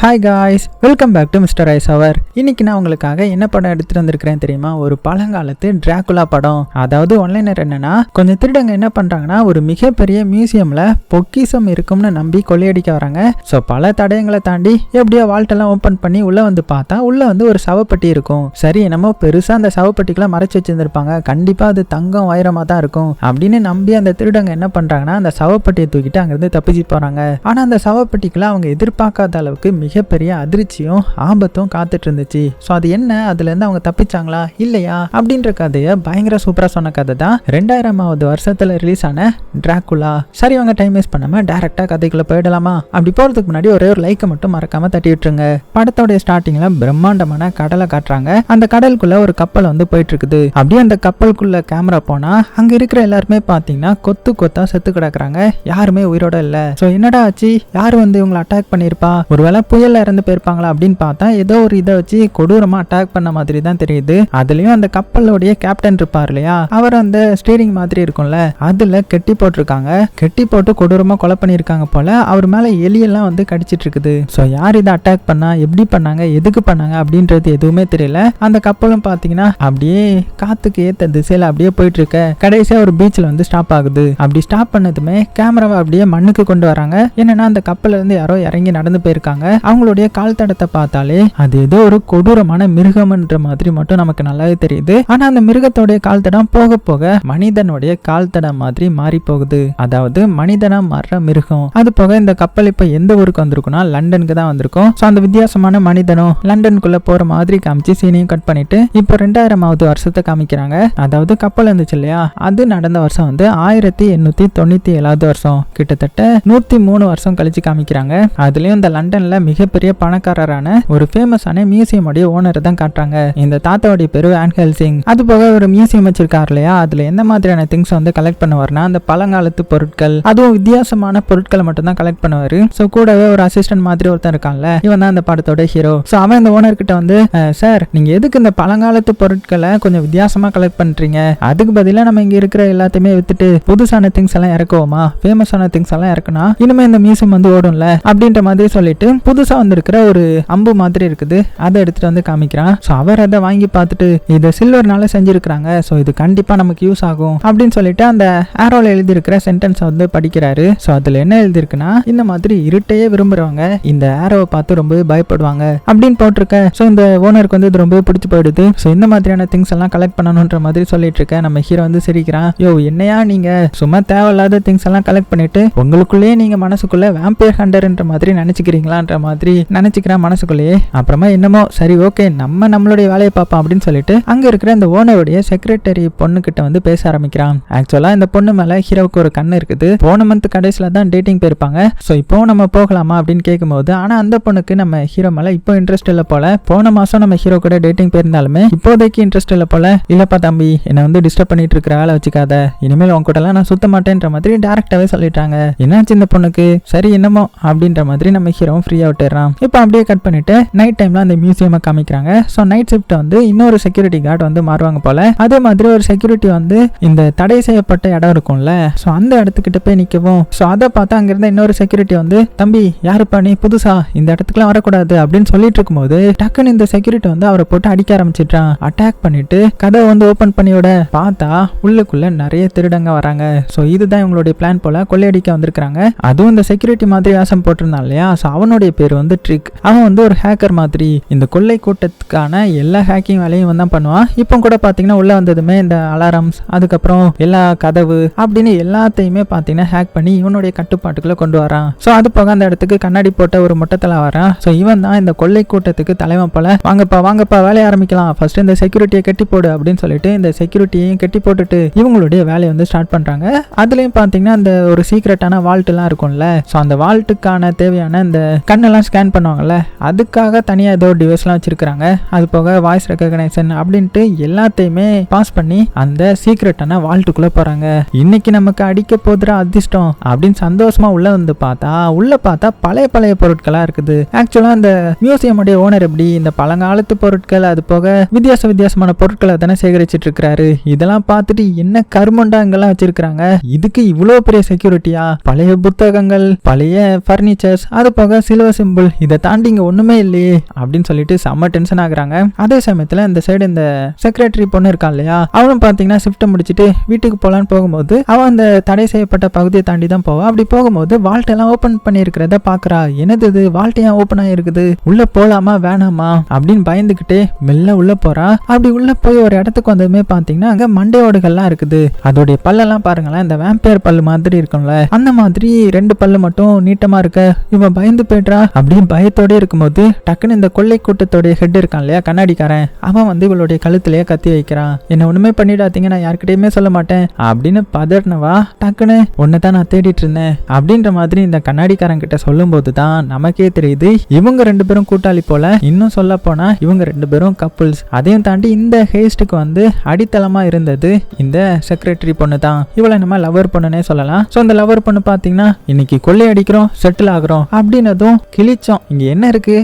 Hi guys, welcome back to mister ice hour. இன்னைக்கு நான் உங்களுக்காக என்ன படம் எடுத்துட்டு வந்திருக்கிறேன் தெரியுமா? ஒரு பழங்காலத்து டிராகுலா படம். அதாவது ஒன்லைனர் என்னன்னா, கொஞ்சம் திருடங்க என்ன பண்றாங்கன்னா, ஒரு மிகப்பெரிய மியூசியம்ல பொக்கிஷம் இருக்கும்னு நம்பி கொள்ளையடிக்க வராங்க. ஸோ பல தடயங்களை தாண்டி எப்படியோ வால்ட்டெல்லாம் ஓப்பன் பண்ணி உள்ள வந்து பார்த்தா உள்ள வந்து ஒரு சவப்பெட்டி இருக்கும். சரி, என்னமோ பெருசா அந்த சவப்பெட்டிக்கெல்லாம் மறைச்சு வச்சிருந்திருப்பாங்க, கண்டிப்பா அது தங்கம் வைரமா தான் இருக்கும் அப்படின்னு நம்பி அந்த திருடங்க என்ன பண்றாங்கன்னா, அந்த சவப்பெட்டியை தூக்கிட்டு அங்கிருந்து தப்பிச்சு போறாங்க. ஆனா அந்த சவப்பெட்டிக்குள்ள அவங்க எதிர்பார்க்காத அளவுக்கு மிகப்பெரிய அதிர்ச்சியும் ஆபத்தும் காத்துட்டு இருந்துச்சு. ஸோ அது என்ன, அதுல இருந்து அவங்க தப்பிச்சாங்களா இல்லையா அப்படின்ற கதையை பயங்கர சூப்பரா சொன்ன கதை தான் 2000வது வருஷத்துல ரிலீஸ் ஆன டிராகுலா. சரி, அவங்க டைம் வேஸ்ட் பண்ணாம டைரக்டா கதைக்குள்ள போயிடலாமா? அப்படி போறதுக்கு முன்னாடி ஒரே ஒரு லைக்கை மட்டும் மறக்காம தட்டி விட்டுருங்க. படத்தோட ஸ்டார்டிங்ல பிரம்மாண்டமான கடலை காட்டுறாங்க. அந்த கடலுக்குள்ள ஒரு கப்பல் வந்து போயிட்டு இருக்குது. அப்படியே அந்த கப்பலுக்குள்ள கேமரா போனா அங்க இருக்கிற எல்லாருமே பாத்தீங்கன்னா கொத்து கொத்தா செத்து கிடக்குறாங்க, யாருமே உயிரோட இல்ல. ஸோ என்னடா ஆச்சு, யாரு வந்து இவங்களை அட்டாக் பண்ணிருப்பா, ஒருவேளை புயல்ல இறந்து போயிருப்பாங்களா அப்படின்னு பார்த்தா ஏதோ ஒரு இதை வச்சு கொடூரமா அட்டாக் பண்ண மாதிரி தான் தெரியுது. அதுலயும் அந்த கப்பலோடைய கேப்டன் இருப்பார் இல்லையா, அவர் அந்த ஸ்டீரிங் மாதிரி இருக்கும்ல, அதுல கெட்டி போட்டிருக்காங்க. கெட்டி போட்டு கொடூரமா கொலை பண்ணிருக்காங்க போல. அவர் மேல எலியெல்லாம் வந்து கடிச்சிட்டு இருக்குது. ஸோ யார் இதை அட்டாக் பண்ணா, எப்படி பண்ணாங்க, எதுக்கு பண்ணாங்க அப்படின்றது எதுவுமே தெரியல. அந்த கப்பலும் பாத்தீங்கன்னா அப்படியே காத்துக்கு ஏத்த திசையில அப்படியே போயிட்டு இருக்க. கடைசியா ஒரு பீச்ல வந்து ஸ்டாப் ஆகுது. அப்படி ஸ்டாப் பண்ணதுமே கேமராவை அப்படியே மண்ணுக்கு கொண்டு வராங்க. என்னன்னா அந்த கப்பல்ல இருந்து யாரோ இறங்கி நடந்து போயிருக்காங்க. அவங்களுடைய கால் தடத்தை பார்த்தாலே அது ஏதோ ஒரு கொடூரமான மிருகம்ன்ற மாதிரி மட்டும் நமக்கு நல்லாவே தெரியுது. ஆனா அந்த மிருகத்தோடைய கால் தடம் போக போக மனிதனுடைய கால் தடம் மாதிரி மாறி போகுது. அதாவது மனிதனா மாறுற மிருகம். அது போக இந்த கப்பல் இப்ப எந்த ஊருக்கு வந்திருக்குன்னா லண்டனுக்கு தான் வந்திருக்கும். ஸோ அந்த வித்தியாசமான மனிதனும் லண்டனுக்குள்ள போற மாதிரி காமிச்சு சீனையும் கட் பண்ணிட்டு இப்போ 2000வது வருஷத்தை காமிக்கிறாங்க. அதாவது கப்பல் இருந்துச்சு இல்லையா, அது நடந்த வருஷம் வந்து 1897வது வருஷம். கிட்டத்தட்ட 103 வருஷம் கழிச்சு காமிக்கிறாங்க. அதுலயும் இந்த லண்டன்ல மிகப்பெரிய பணக்காரரான ஒரு ஃபேமஸான மியூசியம் உடைய ஓனர் தான் காட்டுறாங்க. இந்த தாத்தாவுடைய பேரு வான் ஹெல்சிங். அது போக ஒரு மியூசியம் வச்சிருக்காரு இல்லையா, அதுல எந்த மாதிரியான திங்ஸ் வந்து கலெக்ட் பண்ணுவார்னா, அந்த பழங்காலத்து பொருட்கள், அதுவும் வித்தியாசமான பொருட்களை மட்டும் தான் கலெக்ட் பண்ணுவாரு. ஸோ கூடவே ஒரு அசிஸ்டன்ட் மாதிரி ஒருத்தன் இருக்கான்ல, இவன் தான் அந்த படத்தோட ஹீரோ. ஸோ அவன் இந்த ஓனர் கிட்ட வந்து, சார் நீங்க எதுக்கு இந்த பழங்காலத்து பொருட்களை கொஞ்சம் வித்தியாசமா கலெக்ட் பண்றீங்க, அதுக்கு பதிலாக நம்ம இங்க இருக்கிற எல்லாத்தையுமே வித்துட்டு புதுசான திங்ஸ் எல்லாம் இறக்குவோமா, ஃபேமஸான திங்ஸ் எல்லாம் இறக்குனா இனிமே இந்த மியூசியம் வந்து ஓடும்ல அப்படின்ற மாதிரி சொல்லிட்டு புதுசா வந்திருக்கிற ஒரு அம்பு மாதிரி இருக்குது, அதை எடுத்துட்டு வந்து காமிக்கிறான். ஸோ அவர் அதை வாங்கி பார்த்துட்டு இதை சில்வர்னால செஞ்சிருக்கிறாங்க, ஸோ இது கண்டிப்பா நமக்கு யூஸ் ஆகும் அப்படின்னு சொல்லிட்டு அந்த ஆரோல எழுதியிருக்கிற சென்டென்ஸ் வந்து படிக்கிறாரு. ஸோ அதுல என்ன எழுதிருக்குன்னா, இந்த மாதிரி இருட்டையே விரும்புறவங்க இந்த ஆரோவை பார்த்து ரொம்ப பயப்படுவாங்க அப்படின்னு போட்டிருக்க. ஸோ இந்த ஓனருக்கு வந்து இது ரொம்ப பிடிச்சு போயிடுது. ஸோ இந்த மாதிரியான திங்ஸ் எல்லாம் கலெக்ட் பண்ணணும்ன்ற மாதிரி சொல்லிட்டு இருக்க. நம்ம ஹீரோ வந்து சிரிக்கிறான், யோ என்னையா நீங்க சும்மா தேவையில்லாத திங்ஸ் எல்லாம் கலெக்ட் பண்ணிட்டு உங்களுக்குள்ளேயே நீங்க மனசுக்குள்ள வேம்பயர் ஹண்டர்ன்ற மாதிரி நினைச்சுக்கிறீங்களான்ற மாதிரி நினைச்சுக்கிறான் மனசுக்குள்ளேயே. அப்புறமா என்னமோ சரி ஓகே நம்மளுடைய வேலையை பார்ப்போம் அப்படின்னு சொல்லிட்டு அங்க இருக்கிற இந்த ஓனருடைய செக்ரட்டரி பொண்ணு கிட்ட வந்து பேச ஆரம்பிக்கிறான். ஆக்சுவலா இந்த பொண்ணு மேல ஹீரோவுக்கு ஒரு கண்ணு இருக்குது. போன மந்த் கடைசியில தான் டேட்டிங் போயிருப்பாங்க. ஸோ இப்போ நம்ம போகலாமா அப்படின்னு கேட்கும்போது, ஆனா அந்த பொண்ணுக்கு நம்ம ஹீரோ மேல இப்போ இன்ட்ரெஸ்ட் இல்ல போல. போன மாசம் நம்ம ஹீரோ கூட டேட்டிங் போயிருந்தாலுமே இப்போதைக்கு இன்ட்ரெஸ்ட் இல்ல போல. இல்லப்பா தம்பி, என்ன வந்து டிஸ்டர்ப் பண்ணிட்டு இருக்கிற வேலை வச்சுக்காத, இனிமேல் உங்க கூட எல்லாம் நான் சுத்த மாட்டேன்ற மாதிரி டைரக்டாவே சொல்லிட்டாங்க. என்னாச்சு இந்த பொண்ணுக்கு, சரி என்னமோ அப்படின்ற மாதிரி நம்ம ஹீரோவும் ஃப்ரீயா விட்டுறான். இப்போ அப்படியே கட் பண்ணிட்டு நைட் டைம்ல அந்த மியூசியம் காமிக்கிறாங்க. ஸோ நைட் ஷிஃப்ட் வந்து இன்னொரு செக்யூரிட்டி கார்டு வந்து மாறுவாங்க போல. அதே மாதிரி ஒரு செக்யூரிட்டி வந்து இந்த தடை செய்யப்பட்ட இடம் இருக்கும்ல, ஸோ அந்த இடத்துக்கிட்ட போய் நிற்கவும். ஸோ அதை பார்த்தா அங்க இருந்த இன்னொரு செக்யூரிட்டி வந்து, தம்பி யாருப்பா நீ, புதுசா இந்த இடத்துக்குலாம் வரக்கூடாது அப்படின்னு சொல்லிட்டு இருக்கும்போது டக்குன்னு இந்த செக்யூரிட்டி வந்து அவரை போட்டு அடிக்க ஆரம்பிச்சிட்டான். அட்டாக் பண்ணிட்டு கதவை வந்து ஓபன் பண்ணியோட பார்த்தா உள்ளுக்குள்ள நிறைய திருடங்க வராங்க. ஸோ இதுதான் இவங்களுடைய பிளான் போல, கொள்ளையடிக்க வந்திருக்காங்க. அதுவும் இந்த செக்யூரிட்டி மாதிரி வேஷம் போட்டிருந்தான் இல்லையா, ஸோ அவனுடைய பேர் வந்து ட்ரிக். அவன் வந்து ஒரு ஹேக்கர் மாதிரி இந்த கொள்ளை கூட்டத்துக்கான எல்லா ஹேக்கிங் வேலையும் தான் பண்ணுவான். இப்போ கூட பாத்தீங்கன்னா உள்ள வந்ததுமே இந்த அலாரம்ஸ், அதுக்கப்புறம் எல்லா கதவு அப்படின்னு எல்லாத்தையுமே பாத்தீங்கன்னா ஹேக் பண்ணி இவனுடைய கட்டுப்பாட்டுக்குள்ள கொண்டு வரான். ஸோ அது போக அந்த இடத்துக்கு கண்ணாடி போட்ட ஒரு முட்டத்தல வரான். ஸோ இவன் தான் இந்த கொள்ளை கூட்டத்துக்கு தலைவன் போல. வாங்கப்பா வேலையை ஆரம்பிக்கலாம், ஃபர்ஸ்ட் இந்த செக்யூரிட்டியை கட்டி போடு அப்படின்னு சொல்லிட்டு இந்த செக்யூரிட்டியையும் கட்டி போட்டுட்டு இவங்களுடைய வேலையை வந்து ஸ்டார்ட் பண்றாங்க. அதுலயும் பாத்தீங்கன்னா அந்த ஒரு சீக்ரெட்டான வால்ட் எல்லாம் இருக்கும்ல, ஸோ அந்த வால்ட்டுக்கான தேவையான இந்த கண்ணெல்லாம் ஸ்கேன் பண்ணுவாங்கல்ல, அதுக்காக தனியா ஏதோ டிவைஸ்லாம் வச்சிருக்காங்க. அது போக வாய்ஸ் ரெகக்னைசேஷன் அப்படின்ட்டு எல்லாத்தையுமே பாஸ் பண்ணி அந்த சீக்ரெட்டான வால்ட்டுக்குள்ள போறாங்க. இன்னைக்கு நமக்கு அடிக்க போதுற அதிர்ஷ்டம் அப்படின்னு சந்தோஷமா உள்ள வந்து பார்த்தா பழைய பொருட்களா இருக்குது. ஆக்சுவலா இந்த மியூசியம் உடைய ஓனர் எப்படி இந்த பழங்காலத்து பொருட்கள் அது போக வித்தியாசமான பொருட்களை தானே சேகரிச்சிட்டு இருக்காரு. இதெல்லாம் பார்த்துட்டு என்ன கருமண்டா இங்கெல்லாம் வச்சிருக்காங்க, இதுக்கு இவ்வளவு பெரிய செக்யூரிட்டியா, பழைய புத்தகங்கள், பழைய பர்னிச்சர்ஸ், அது போக சில்வர் சிம்பிள், இதை தாண்டி இங்க ஒண்ணுமே இல்லையே அப்படின்னு சொல்லிட்டு செம்ம டென்ஷன் ஆகுறாங்க. அதே சமயத்துல இந்த சைடு இந்த செக்ரட்டரி பொண்ணு இருக்கா இல்லையா, அவனும் பாத்தீங்கன்னா ஷிஃப்ட் முடிச்சுட்டு வீட்டுக்கு போலான்னு போகும்போது அவன் அந்த தடை செய்யப்பட்ட பகுதியை தாண்டி தான் போவா. அப்படி போகும்போது வால்ட் எல்லாம் ஓபன் பண்ணி இருக்கிறத பாக்குறா. என்னது இது, வால்ட் ஏன் ஓபன் ஆயிருக்குது, உள்ள போலாமா வேணாமா அப்படின்னு பயந்துகிட்டே மெல்ல உள்ள போறா. அப்படி உள்ள போய் ஒரு இடத்துக்கு வந்ததுமே பாத்தீங்கன்னா அங்க மண்டையோடுகள்லாம் இருக்குது. அதோடைய பல்லெல்லாம் பாருங்களேன், இந்த வேம்பயர் பல்லு மாதிரி இருக்கும்ல, அந்த மாதிரி 2 பல்லு மட்டும் நீட்டமா இருக்க. இவன் பயந்து போயிடுறா. அப்படியே பயத்தோட இருக்கும்போது டக்குன்னு இந்த கொள்ளை கூட்டத்தோடைய ஹெட் இருக்கான் இல்லையா, கண்ணாடிக்காரன், அவன் வந்து இவளுடைய கழுத்திலேயே கத்தி வைக்கிறான். என்ன ஒண்ணுமே பண்ணிடாதீங்க, நான் யார்கிட்டயுமே சொல்ல மாட்டேன் அப்படின்னு பதர்னவா டக்குன்னு ஒன்னதான் நான் தேடிட்டு இருந்தேன் அப்படின்ற மாதிரி இந்த கண்ணாடிக்காரன் கிட்ட சொல்லும் போதுதான் நமக்கே தெரியுது இவங்க 2 பேரும் கூட்டாளி போல. இன்னும் சொல்ல போனா இவங்க 2 பேரும் கப்புள்ஸ். அதையும் தாண்டி இந்த ஹேஸ்டுக்கு வந்து அடித்தளமா இருந்தது இந்த செக்ரட்டரி பொண்ணு தான். இவளை நம்ம லவர் பொண்ணுனே சொல்லலாம். சோ அந்த லவர் பொண்ணு பாத்தீங்கன்னா இன்னைக்கு கொள்ளை அடிக்கிறோம், செட்டில் ஆகுறோம் அப்படின்னதும் கிழிச்சோம். இங்க என்ன இருக்கு,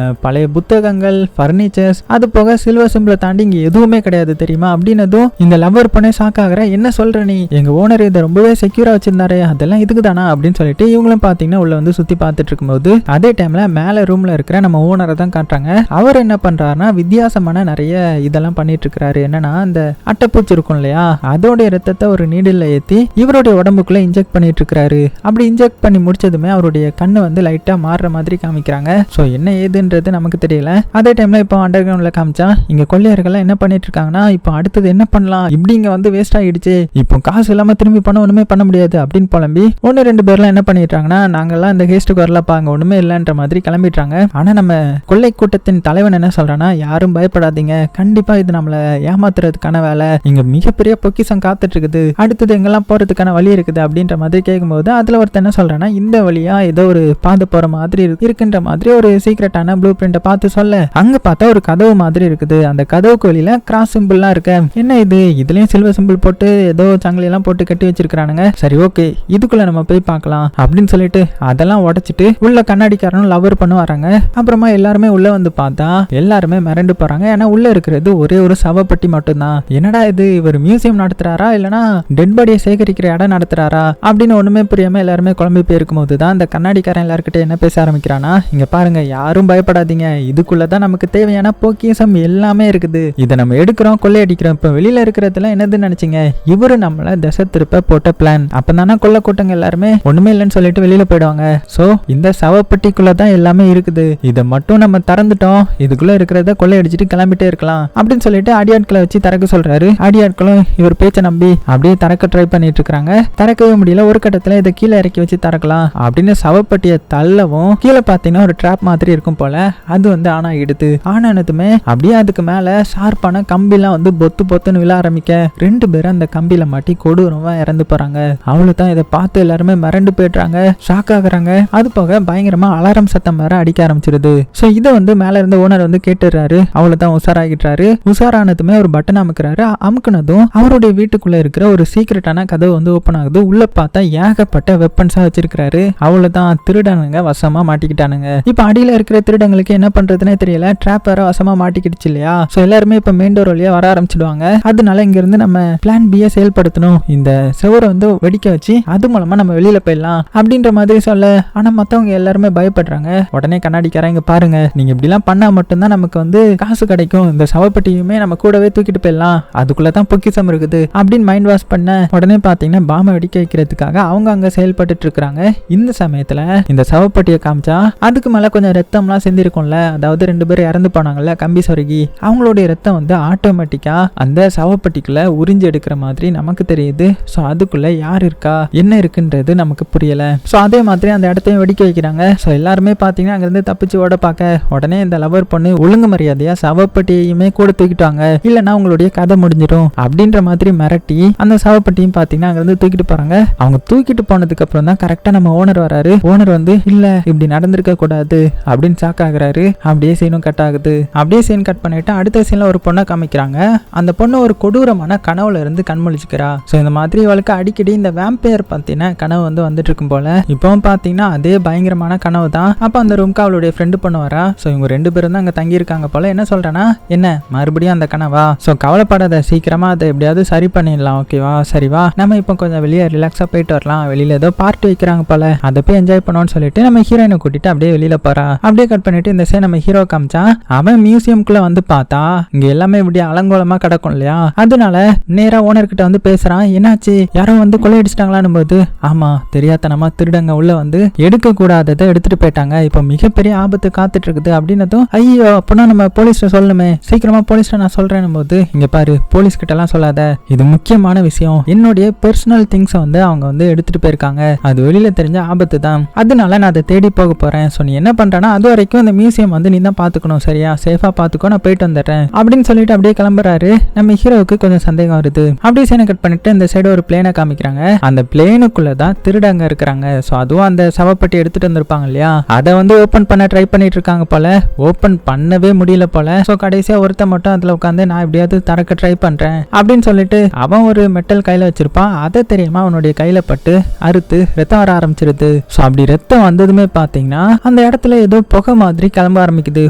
பழைய புத்தகங்கள், பர்னிச்சர்ஸ், அது போக சில்வர் சிம்பிளை தாண்டி இங்க எதுவுமே கிடையாது தெரியுமா அப்படின்னதும் இந்த லவர் பொண்ணே ஷாக் ஆகுற. என்ன சொல்ற நீ, எங்க ஓனர் இதை ரொம்பவே செக்யூரா வச்சிருந்தாரு, அதெல்லாம் இதுக்கு தானா அப்படின்னு சொல்லிட்டு இவங்களும் பாத்தீங்கன்னா உள்ள வந்து சுத்தி பார்த்துட்டு இருக்கும்போது அதே டைம்ல மேல ரூம்ல இருக்கிற நம்ம ஓனரை தான் காட்டுறாங்க. அவர் என்ன பண்றாருன்னா வித்தியாசமான நிறைய இதெல்லாம் பண்ணிட்டு இருக்கிறாரு. என்னன்னா அந்த அட்டைப்பூச்சி இருக்கும் இல்லையா, அதோடைய ரத்தத்தை ஒரு நீடில் ஏத்தி இவருடைய உடம்புக்குள்ள இன்ஜெக்ட் பண்ணிட்டு இருக்காரு. அப்படி இன்ஜெக்ட் பண்ணி முடிச்சதுமே அவருடைய கண்ணு வந்து லைட்டா மாறுற மாதிரி காமிக்கிறாங்க. சோ என்ன ஏதுன்றது நமக்கு தெரியல. அதே டைம்ல இப்போ அண்டர் கிரவுண்ட்ல காமிச்சா இங்க கொள்ளையர்கள் என்ன பண்ணிட்டு இருக்காங்கன்னா, இப்போ அடுத்தது என்ன பண்ணலாம், இப்படி இங்க வந்து வேஸ்ட் ஆகிடுச்சு, இப்போ காசு இல்லாம திரும்பி பண்ண ஒண்ணுமே பண்ண முடியாது அப்படின்னு புலம்பி 1-2 பேர்லாம் என்ன பண்ணிட்டாங்கன்னா, நாங்கெல்லாம் இந்த ஹேஸ்டுக்கு வரலப்பா, அங்க ஒண்ணுமே இல்லைன்ற மாதிரி கிளம்பிட்டாங்க. ஆனா நம்ம கொள்ளை கூட்டத்தின் தலைவன் என்ன சொல்றான்னா, யாரும் பயப்படாதீங்க, கண்டிப்பா இது நம்மள ஏமாத்துறதுக்கான வேலை, இங்க மிகப்பெரிய பொக்கிஷம் காத்துட்டு இருக்குது, அடுத்தது எங்கெல்லாம் போறதுக்கான வழி இருக்குது அப்படின்ற மாதிரி கேட்கும்போது அதுல ஒருத்தர் என்ன சொல்றான்னா, இந்த வழியா ஏதோ ஒரு பாதை போற மாதிரி இருக்குன்ற மாதிரி ஒரு சீக்ரெட்டான ப்ளூ பிரிண்ட பார்த்து சொல்ல, அங்க பார்த்தா ஒரு கதவு மாதிரி இருக்குது. அந்த கதவுக்கு வெளியில கிராஸ் சிம்பிள்லாம் இருக்கு. என்ன இது, இதுலயும் சில்வர் சிம்பிள் போட்டு ஏதோ சங்கிலி எல்லாம் போட்டு கட்டி வச்சிருக்கானுங்க. சரி ஓகே, இதுக்குள்ள நம்ம போய் பார்க்கலாம் அப்படின்னு சொல்லிட்டு அதெல்லாம் உடைச்சிட்டு உள்ள கண்ணாடிக்காரனும் லவர் பண்ண வராங்க. அப்புறமா எல்லாருமே உள்ள வந்து பார்த்தா எல்லாருமே மிரண்டு போறாங்க. ஏன்னா உள்ள இருக்கிறது ஒரே ஒரு சவப்பட்டி மட்டும்தான். என்னடா இது, இவர் மியூசியம் நடத்துறாரா இல்லனா டெட் பாடியை சேகரிக்கிற இடம் நடத்துறாரா அப்படின்னு ஒண்ணுமே புரியாம எல்லாருமே குழம்பி போயிருக்கும் போதுதான் இந்த கண்ணாடிக்காரன் எல்லார்கிட்ட என்ன பேச ஆரம்பிக்கிறானா, இங்க பாருங்க, யாரும் பயப்படாதீங்க, இதுக்குள்ளதான் நமக்கு தேவையான பொக்கிஷம் எல்லாமே இருக்குது, இதை நம்ம எடுக்கிறோம், கொள்ளையடிக்கிறோம். இப்ப வெளியில இருக்கிறதுல என்னதுன்னு நினைச்சீங்க, இவரு நம்மள திசை திருப்ப போட்ட பிளான். அப்பதானே கொள்ளை கூட்டங்க எல்லாருமே ஒண்ணுமே இல்லைன்னு சொல்லிட்டு வெளியில போயிடுவாங்க. சோ இந்த சவப்பட்டிக்குள்ளதான் எல்லாமே இருக்குது, இதை மட்டும் நம்ம திறந்துட்டோம், இதுக்குள்ள இருக்கிறத கொள்ளையடிச்சிட்டு கிளம்பிட்டே இருக்கலாம் அப்படின்னு சொல்லிட்டு அடியாட்களை வச்சு திறக்க சொல்றாரு. அடியாட்களும் இவர் பேச்சை நம்பி அப்படியே திறக்க ட்ரை பண்ணிட்டு இருக்காங்க. திறக்கவே முடியல. ஒரு கட்டத்துல இதை கீழே இறக்கி வச்சு திறக்கலாம் அப்படின்னு சவப்பட்டியை தள்ளவும் கீழே பாத்தீங்கன்னா ஒரு ட்ராப் மாதிரி இருக்கும் போல, அது வந்து ஆனா எடுத்து ஆனானதுமே அப்படியே அதுக்கு மேல ஷார்ப்பான கம்பிலாம் வந்து பொத்து பொத்துன்னு விழ ஆரம்பிக்க 2 பேரும் அந்த கம்பியில மாட்டி கொடூரமா இறந்து போறாங்க. அவ்வளவுதான். இதை பார்த்து எல்லாருமே மிரண்டு போயிடுறாங்க, ஷாக் ஆகுறாங்க. அது போக பயங்கரமா அலாரம் சத்தம் வேற அடிக்க ஆரம்பிச்சிருது. சோ இதை வந்து மேல இருந்த ஓனர் வந்து கேட்டுறாரு. அவ்வளவுதான், உஷாராகிட்டாரு. உஷாரானதுமே ஒரு பட்டன் அமுக்குறாரு. அமுக்குனதும் அவருடைய வீட்டுக்குள்ள இருக்கிற ஒரு சீக்ரெட்டான கதவு வந்து ஓபன் ஆகுது. உள்ள பார்த்தா ஏகப்பட்ட வெப்பன்ஸா வச்சிருக்காரு. அவ்வளவுதான், திருடனுங்க வசமா மாட்டிக்கிட்டானுங்க. இப்ப அடியில இருக்கிற திருடங்களுக்கு என்ன பண்றதுன்னே தெரியல. ட்ராப் வேற வசமா மாட்டிக்கிடுச்சு இல்லையா. சோ எல்லாருமே இப்ப மெயின் டோர் வழியா வர ஆரம்பிச்சிடுவாங்க. அதனால இங்க இருந்து நம்ம பிளான் B செயல்படுத்தணும், இந்த செவரை வந்து வெடிக்க வச்சு அது மூலமா நம்ம வெளியில போயிடலாம் அப்படின்ற மாதிரி சொல்ல, ஆனா மத்தவங்க எல்லாருமே பயப்படுறாங்க. உடனே கண்ணாடிக்காரங்க, பாருங்க, நீங்க இப்படி எல்லாம் பண்ணா மட்டும்தான் நமக்கு வந்து காசு கிடைக்கும், இந்த சவப்பட்டியுமே நம்ம கூடவே தூக்கிட்டு போயிடலாம், அதுக்குள்ளதான் பொக்கிஷம் இருக்குது அப்படின்னு மைண்ட் வாஷ் பண்ண உடனே பாத்தீங்கன்னா பாம்பை வெடிக்க வைக்கிறதுக்காக அவங்க அங்க செயல்பட்டு இருக்காங்க. இந்த சமயத்துல இந்த சவப்பட்டியை காமிச்சா அதுக்கு மேல கொஞ்சம் ரத்தம்லாம் செஞ்சிருக்கும்ல, அதாவது 2 பேரும் இறந்து போனாங்கல்ல கம்பி சொருகி, அவங்களுடைய ரத்தம் வந்து ஆட்டோமேட்டிக்கா அந்த சவப்பட்டிக்குள்ள உறிஞ்சு எடுக்கிற மாதிரி நமக்கு தெரியுது. சோ அதுக்குள்ள யார் இருக்கா என்ன இருக்குன்றது நமக்கு புரியல. சோ அதே மாதிரி அந்த இடத்தையும் வெடிக்க வைக்கிறாங்க. சோ எல்லாருமே பாத்தீங்கன்னா அங்க இருந்து தப்பிச்சு ஓட பார்க்க உடனே இந்த லவர் பொண்ணு ஒழுங்கு மரியாதையா சவப்பட்டியுமே கூட தூக்கிட்டாங்க, இல்லன்னா உங்களுடைய கதை முடிஞ்சிடும் அப்படின்ற மாதிரி மிரட்டி அந்த சவப்பட்டியும் பாத்தீங்கன்னா அங்க இருந்து தூக்கிட்டு போறாங்க. அவங்க தூக்கிட்டு போனதுக்கு அப்புறம் தான் கரெக்டா நம்ம ஓனர் வராரு. ஓனர் வந்து இல்ல இப்படி நடந்திருக்க கூடாது அப்படின்னு ஷாக் ஆகுறாரு. அப்படியே சீனும் கட் ஆகுது. அப்படியே சீன் கட் பண்ணிட்டு அடுத்த சீன்ல ஒரு பொண்ணை காமிக்கிறாங்க. அந்த பொண்ணு ஒரு கொடூரமான கனவுல இருந்து கண்முழிச்சுக்கிறா. சோ இந்த மாதிரி இவளுக்கு அடிக்கடி இந்த வேம்பயர் பாத்தீங்கன்னா கனவு வந்து வந்துட்டு இருக்கும் போல. இப்பவும் பாத்தீங்கன்னா அதே பயங்கரமான கனவு தான். அப்ப அந்த ரூம்க்கு அவளுடைய ஃப்ரெண்டு பொண்ணு வரா. சோ இவங்க 2 பேரும் தான் அங்க தங்கி இருக்காங்க போல. என்ன சொல்றேன்னா, என்ன மறுபடியும் அந்த கனவா, சோ கவலைப்படாத, சீக்கிரமா அதை எப்படியாவது சரி பண்ணிடலாம், ஓகேவா, சரிவா, நம்ம இப்போ கொஞ்சம் வெளியே ரிலாக்ஸா போயிட்டு வரலாம், வெளியில ஏதோ பார்ட்டி வைக்கிறாங்க போல, அதை போய் என்ஜாய் பண்ணோம்னு சொல்லிட்டு நம்ம ஹீரோயினை கூட்டிட்டு சொல்லிட்டு அப்படியே வெளியில போறா. அப்படியே கட் பண்ணிட்டு இந்த சைடு நம்ம ஹீரோ காமிச்சா அவன் மியூசியம்குள்ள வந்து பார்த்தா இங்க எல்லாமே இப்படி அலங்கோலமா கிடக்கும் இல்லையா, அதனால நேரா ஓனர் கிட்ட வந்து பேசுறான். என்னாச்சு, யாரோ வந்து கொள்ளையடிச்சிட்டாங்களான்னு போது ஆமா தெரியாதனமா திருடங்க உள்ள வந்து எடுக்க கூடாததை எடுத்துட்டு போயிட்டாங்க, இப்போ மிகப்பெரிய ஆபத்து காத்துட்டு இருக்குது அப்படின்னதும் ஐயோ அப்பனா நம்ம போலீஸ்ல சொல்லணுமே, சீக்கிரமா போலீஸ்ல நான் சொல்றேன் போது இங்க பாரு போலீஸ் கிட்ட எல்லாம் சொல்லாத, இது முக்கியமான விஷயம், என்னுடைய பர்சனல் திங்ஸ் வந்து அவங்க வந்து எடுத்துட்டு போயிருக்காங்க, அது வெளியில தெரிஞ்ச ஆபத்து தான், அதனால நான் அதை தேடி போக போறேன். சோ நீ என்ன பண்றனா அது வரைக்கும் இந்த மியூசியம் வந்து நீ தான் பாத்துக்கணும், சரியா, சேஃபா பாத்துக்கோ, நான் போயிட்டு வந்துடுறேன் அப்படின்னு சொல்லிட்டு அப்படியே கிளம்புறாரு. நம்ம ஹீரோவுக்கு கொஞ்சம் சந்தேகம் வருது. அப்படியே சீனை கட் பண்ணிட்டு இந்த சைடு ஒரு பிளேனை காமிக்கிறாங்க. அந்த பிளேனுக்குள்ளதான் திருடங்க இருக்கிறாங்க. சோ அதுவும் அந்த சவப்பட்டி எடுத்துட்டு வந்திருப்பாங்க இல்லையா, அதை வந்து ஓபன் பண்ண ட்ரை பண்ணிட்டு இருக்காங்க போல, ஓபன் பண்ணவே முடியல போல. சோ கடைசியா ஒருத்த மட்டும் அதுல உட்காந்து நான் எப்படியாவது திறக்க ட்ரை பண்றேன் அப்படின்னு சொல்லிட்டு அவன் ஒரு மெட்டல் கையில வச்சிருப்பான். அதை தெரியாம அவனுடைய கையில பட்டு அறுத்து ரத்தம் வர ஆரம்பிச்சிருது. சோ அப்படி ரத்தம் வந்ததுமே பாத்தீங்கன்னா அந்த இடத்துல ஏதோ புகை மாதிரி கிளம்ப ஆரம்பிக்குது,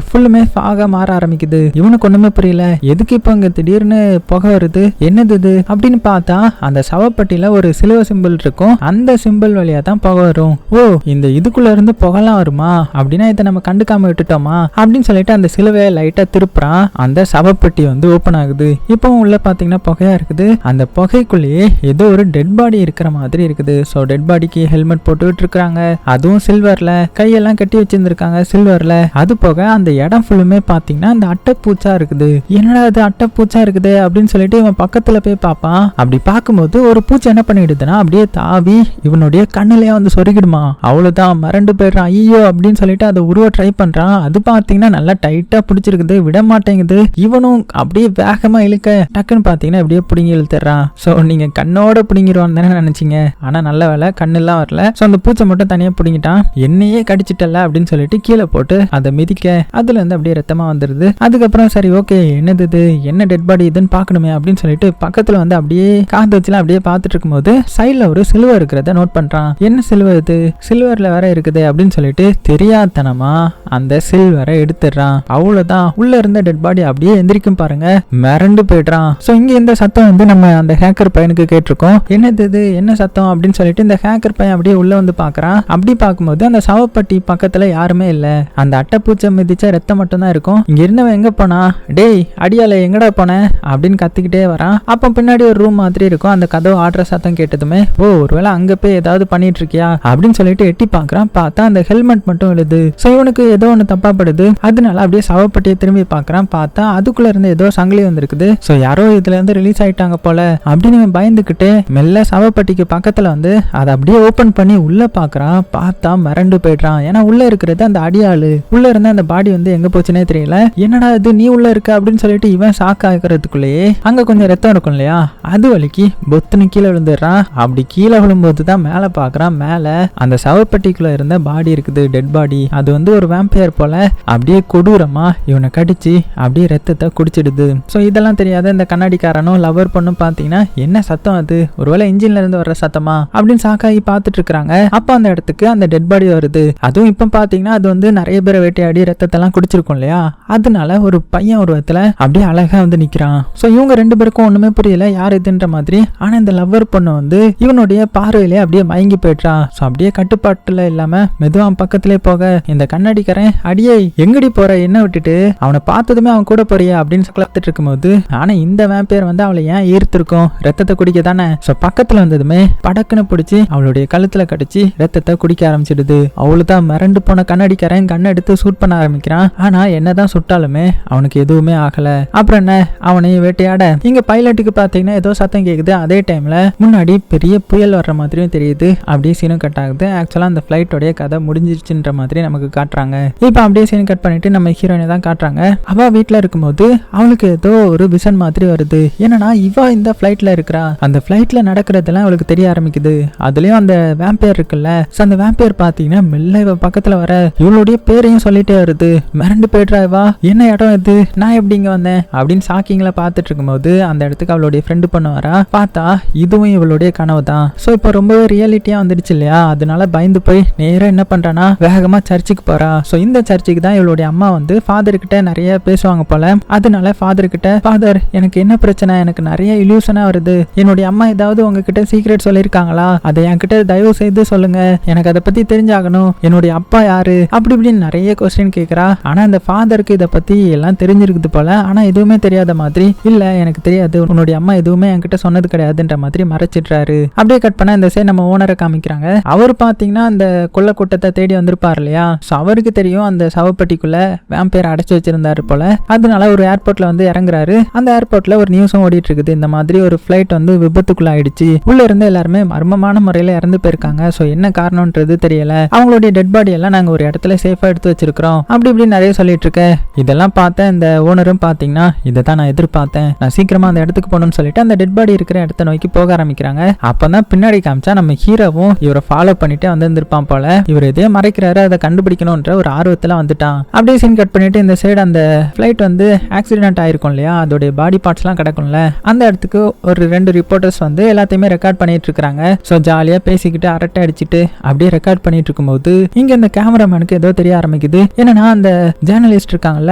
ஃபுல்லுமே ஃபாகா மாற ஆரம்பிக்குது. இவனுக்கு ஒண்ணுமே புரியல, எதுக்கு இப்ப இங்க திடீர்னு புகை வருது, என்னது இது அப்படின்னு பார்த்தா அந்த சவப்பட்டியில ஒரு சிலுவை சிம்பிள் இருக்கும், அந்த சிம்பிள் வழியா தான் புகை வரும். ஓ இந்த இதுக்குள்ள இருந்து புகைலாம் வருமா, அப்படின்னா இதை நம்ம கண்டுக்காம விட்டுட்டோமா அப்படின்னு சொல்லிட்டு அந்த சிலுவையை லைட்டா திருப்புறான். அந்த சவப்பட்டி வந்து ஓபன் ஆகுது. இப்போ உள்ள பாத்தீங்கன்னா புகையா இருக்குது. அந்த புகைக்குள்ளேயே ஏதோ ஒரு டெட் பாடி இருக்கிற மாதிரி இருக்குது. சோ டெட் பாடிக்கு ஹெல்மெட் போட்டுட்டு இருக்காங்க, அதுவும் சில்வர்ல, கையெல்லாம் கட்டி வச்சிருந்திருக்காங்க சில்வர்ல. அது போக அந்த இடம் ஃபுல்லுமே பாத்தீங்கன்னா அந்த அட்டைப்பூச்சா இருக்குது. என்னடா அது அட்டைப்பூச்சா இருக்குது அப்படின்னு சொல்லிட்டு இவன் பக்கத்துல போய் பார்ப்பான். அப்படி பார்க்கும்போது ஒரு பூச்சி என்ன பண்ணிடுதுன்னா அப்படியே தாவி இவனுடைய கண்ணுலயே வந்து சொருகிடுமா. அவ்வளவுதான் மறண்டு போயிடுறான். ஐயோ அப்படின்னு சொல்லிட்டு அதை உருவ ட்ரை பண்றான். அது பாத்தீங்கன்னா நல்லா டைட்டா பிடிச்சிருக்குது, விட மாட்டேங்குது. இவனும் அப்படியே வேகமா இழுக்க டக்குன்னு பாத்தீங்கன்னா அப்படியே பிடிங்கி இழுத்துறான். சோ நீங்க கண்ணோட பிடிங்கிடுவான்னு தானே நினைச்சீங்க, ஆனா நல்ல வேலை கண்ணெல்லாம் வரல. சோ அந்த பூச்சை மட்டும் தனியா பிடிங்கிட்டான். என்னையே கடிச்சிட்டல அப்படின்னு சொல்லிட்டு கீழே போட்டு அதை மிதிக்க அதுல இருந்து அப்படியே ரத்தமா வந்துருது. அதுக்கப்புறம் சரி ஓகே என்னது இது, என்ன டெட் பாடி இதுன்னு பாக்கணுமே அப்படின்னு சொல்லிட்டு பக்கத்துல வந்து அப்படியே காத்து வச்சுலாம் அப்படியே பார்த்துட்டு இருக்கும்போது சைட்ல ஒரு சில்வர் இருக்கிறத நோட் பண்றான். என்ன சில்வர் இது, சில்வர்ல வேற இருக்குது அப்படின்னு சொல்லிட்டு தெரியாதனமா அந்த சில்வரை எடுத்துடுறான். அவ்வளவுதான், உள்ள இருந்த டெட் பாடி அப்படியே எந்திரிக்கும் பாருங்க, மிரண்டு போயிடுறான். சோ இங்க இந்த சத்தம் வந்து நம்ம அந்த ஹேக்கர் பையனுக்கு கேட்டிருக்கோம். என்னது இது, என்ன சத்தம் அப்படின்னு சொல்லிட்டு இந்த ஹேக்கர் பையன் அப்படியே உள்ள வந்து பாக்குறான். அப்படி பார்க்கும்போது அந்த சவப்பட்டி பக்கத்துல யாருமே இல்ல, அந்த அட்டைப்பூச்சை மிதிச்ச ரத்தம் மட்டும் தான் இருக்கும். இங்க இருந்தவன் எங்க போனா, டேய் அடியால எங்கடா போன அப்படின்னு கத்திக்கிட்டே வரான். அப்ப பின்னாடி ஒரு ரூம் மாதிரி இருக்கும், அந்த கதவு ஆடுற சத்தம் கேட்டதுமே ஓ ஒருவேளை அங்க போய் ஏதாவது பண்ணிட்டு இருக்கியா அப்படின்னு சொல்லிட்டு எட்டி பாக்குறான். பார்த்தா அந்த ஹெல்மெட் மட்டும் விழுது. சோ இவனுக்கு ஏதோ ஒண்ணு தப்பா படுது. அதனால அப்படியே சவப்பட்டியை திரும்பி பாக்குறான். பார்த்தா அதுக்குள்ள இருந்து ஏதோ சங்கிலி வந்திருக்குது. சோ யாரோ இதுல இருந்து ரிலீஸ் ஆயிட்டாங்க போல அப்படின்னு பயந்துகிட்டு மெல்ல சவப்பட்டிக்கு பக்கத்துல வந்து அதை அப்படியே ஓபன் பண்ணி உள்ள பாக்குறான். பார்த்தா மிரண்டு போயிடுறான். ஏன்னா உள்ள இருக்கிறது அந்த அடியாளு, உள்ள இருந்த அந்த பாடி வந்து எங்க போச்சுன்னே தெரியல. என்னடா இது நீ உள்ள இருக்க அப்படின்னு சொல்லிட்டு இவன் ஷாக் ஆகிறதுக்குள்ளேயே அங்க கொஞ்சம் ரத்தம் இருக்கும் இல்லையா, அது வலிக்கு பொத்துன்னு கீழே விழுந்துடுறான். அப்படி கீழே விழும்போது தான் மேல பாக்குறான். மேல அந்த சவப்பட்டிக்குள்ள இருந்த பாடி இருக்குது, டெட் பாடி. அது வந்து ஒரு வேம்பயர் போல அப்படியே கொடூரமா இவனை கடிச்சு அப்படியே ரத்தத்தை குடிச்சிடுது. சோ இதெல்லாம் தெரியாத இந்த கண்ணாடிக்காரனும் லவர் பொண்ணும் பாத்தீங்கன்னா என்ன சத்தம் அது, ஒருவேளை இன்ஜின்ல இருந்து வர்ற சத்தமா அப்படின்னு ஷாக்காகி பார்த்துட்டு இருக்காங்க. அப்ப அந்த இடத்துக்கு அந்த டெட் பாடி வருது. அதுவும் இப்ப பாத்தீங்கன்னா அது வந்து நிறைய பேரை வேட்டையாடி ரத்தத்தை எல்லாம் குடிச்சிருக்கும் இல்லையா, அதனால ஒரு பையன் உருவத்துல அப்படியே அழகா வந்து நிக்கிறான். சோ இவங்க ரெண்டு பேருக்கும் ஒண்ணுமே புரியல யார் இதுன்ற மாதிரி. ஆனா இந்த லவ்வர் பொண்ணு வந்து இவனுடைய பார்வையிலே அப்படியே மயங்கி போயிட்டா. சோ அப்படியே கட்டுப்பாட்டுல இல்லாம மெதுவா பக்கத்திலே போக இந்த கண்ணாடிக்காரன் அடியே எங்கடி போற, என்ன விட்டுட்டு அவனை பார்த்ததுமே அவன் கூட போறியா அப்படின்னு கலத்துட்டு இருக்கும்போது ஆனா இந்த வேம்பயர் வந்து அவளை ஏன் ஈர்த்திருக்கும், ரத்தத்தை குடிக்க தானே. சோ பக்கத்துல வந்ததுமே படக்குன்னு பிடிச்சி அவளுடைய கழுத்துல கடிச்சு ரத்தத்தை குடிக்க ஆரம்பிச்சிடுது. அவ்வளவுதான் மிரண்டு போன கண்ணாடிக்காரன் கண்ணை எடுத்து சூட் பண்ண ஆரம்பிக்கிறான். ஆனா என்னதான் சுட்டாலுமே அவனுக்கு எதுவுமே ஆகல. அப்புறம் என்ன அவனையும் வேட்டையாட இங்க பைலட்டுக்கு பாத்தீங்கன்னா ஏதோ சத்தம் கேக்குது. அதே டைம்ல முன்னாடி பெரிய புயல் வர்ற மாதிரியும் தெரியுது. அப்படியே சீனும் கட் ஆகுது. ஆக்சுவலா அந்த பிளைட்டோடைய கதை முடிஞ்சிருச்சுன்ற மாதிரி நமக்கு காட்டுறாங்க. இப்ப அப்படியே சீன் கட் பண்ணிட்டு நம்ம ஹீரோயினை தான் காட்டுறாங்க. அவ வீட்டுல இருக்கும்போது அவளுக்கு ஏதோ ஒரு விஷன் மாதிரி வருது. என்னன்னா இவ இந்த பிளைட்ல இருக்கிறா, அந்த பிளைட்ல நடக்கிறதெல்லாம் அவளுக்கு தெரிய ஆரம்பிக்குது. அதுலயும் அந்த வேம்பயர் இருக்குல்ல, அந்த வேம்பயர் பாத்தீங்கன்னா மெல்ல இவ பக்கத்துல வர இவளுடைய பேரையும் சொல்லிட்டே வருது. மிரண்டு போயிடுறா இவா, என்ன இடம் இது, நான் எப்படி இங்க வந்தேன் அப்படின்னு ஷாக்கிங்ல பாத்துட்டு இருக்கும்போது அந்த இடத்துக்கு அவளுடைய ஃப்ரெண்டு பண்ண வரா. பார்த்தா இதுவும் இவளுடைய கனவு தான். சோ இப்ப ரொம்பவே ரியாலிட்டியா வந்துடுச்சு இல்லையா, அதனால பயந்து போய் நேரா என்ன பண்றானா வேகமா சர்ச்சுக்கு போறா. சோ இந்த சர்ச்சுக்கு தான் இவளுடைய அம்மா வந்து ஃபாதர் கிட்ட நிறைய பேசுவாங்க போல. அதனால ஃபாதர் கிட்ட ஃபாதர் எனக்கு என்ன பிரச்சனை, எனக்கு நிறைய இல்யூஷனா வருது, என்னுடைய அம்மா ஏதாவது உங்ககிட்ட சீக்ரெட் சொல்லியிருக்காங்களா, அதை என்கிட்ட தயவு செய்து சொல்லுங்க, எனக்கு அதை பத்தி தெரிஞ்சாகணும், என்னுடைய உன்னுடைய அப்பா யாரு அப்படி இப்படின்னு நிறைய கொஸ்டின் கேட்கறா. ஆனா அந்த ஃபாதருக்கு இதை பத்தி எல்லாம் தெரிஞ்சிருக்குது போல. ஆனா எதுவுமே தெரியாத மாதிரி, இல்ல எனக்கு தெரியாது, உன்னுடைய அம்மா எதுவுமே என்கிட்ட சொன்னது கிடையாதுன்ற மாதிரி மறைச்சிடுறாரு. அப்படியே கட் பண்ண இந்த சைடு நம்ம ஓனரை காமிக்கிறாங்க. அவர் பாத்தீங்கன்னா அந்த கொள்ள கூட்டத்தை தேடி வந்திருப்பார் இல்லையா, அவருக்கு தெரியும் அந்த சவப்பட்டிக்குள்ள வேம்பயர் அடைச்சு வச்சிருந்தாரு போல. அதனால ஒரு ஏர்போர்ட்ல வந்து இறங்குறாரு. அந்த ஏர்போர்ட்ல ஒரு நியூஸும் ஓடிட்டு இருக்குது. இந்த மாதிரி ஒரு பிளைட் வந்து விபத்துக்குள்ள ஆயிடுச்சு, உள்ள இருந்து எல்லாருமே மர்மமான முறையில இறந்து போயிருக்காங்க. சோ என்ன காரணம்ன்றது தெரியல, அவங்களுடைய டெட் பாடி எல்லாம் நாங்க ஒரு இடத்துல சேஃபா எடுத்து வச்சிருக்கிறோம் அப்படி இப்படி நிறைய சொல்லிட்டு இருக்க. இதெல்லாம் பார்த்த இந்த ஓனரும் பாத்தீங்கன்னா இதை தான் நான் எதிர்பார்த்தேன், நான் சீக்கிரமா அந்த இடத்துக்கு போகணும்னு சொல்லிட்டு அந்த டெட் பாடி இருக்கிற இடத்த நோக்கி போக ஆரம்பிக்கிறாங்க. அப்பதான் பின்னாடி காமிச்சா நம்ம ஹீரோவும் இவரை ஃபாலோ பண்ணிட்டு வந்திருப்பான் போல. இவர் எதையோ மறைக்கிறாரு, அதை கண்டுபிடிக்கணும்ன்ற ஒரு ஆர்வத்துல வந்துட்டான். அப்படியே சீன் கட் பண்ணிட்டு இந்த சைடு அந்த பிளைட் வந்து ஆக்சிடென்ட் ஆயிருக்கும் இல்லையா, அதோடைய பாடி பார்ட்ஸ் எல்லாம் கிடக்கும்ல, அந்த இடத்துக்கு ஒரு 2 ரிப்போர்ட்டர்ஸ் வந்து எல்லாத்தையுமே ரெக்கார்ட் பண்ணிட்டு இருக்காங்க. சோ ஜாலியா பேசிக்கிட்டு அரட்டை அடிச்சுட்டு அப்படியே ரெக்கார்ட் பண்ணிட்டு இருக்கும்போது இங்க இந்த கேமராமேனுக்கு ஏதோ தெரிய ஆரம்பிக்குது. என்னன்னா அந்த ஜேர்னலிஸ்ட் இருக்காங்கல்ல,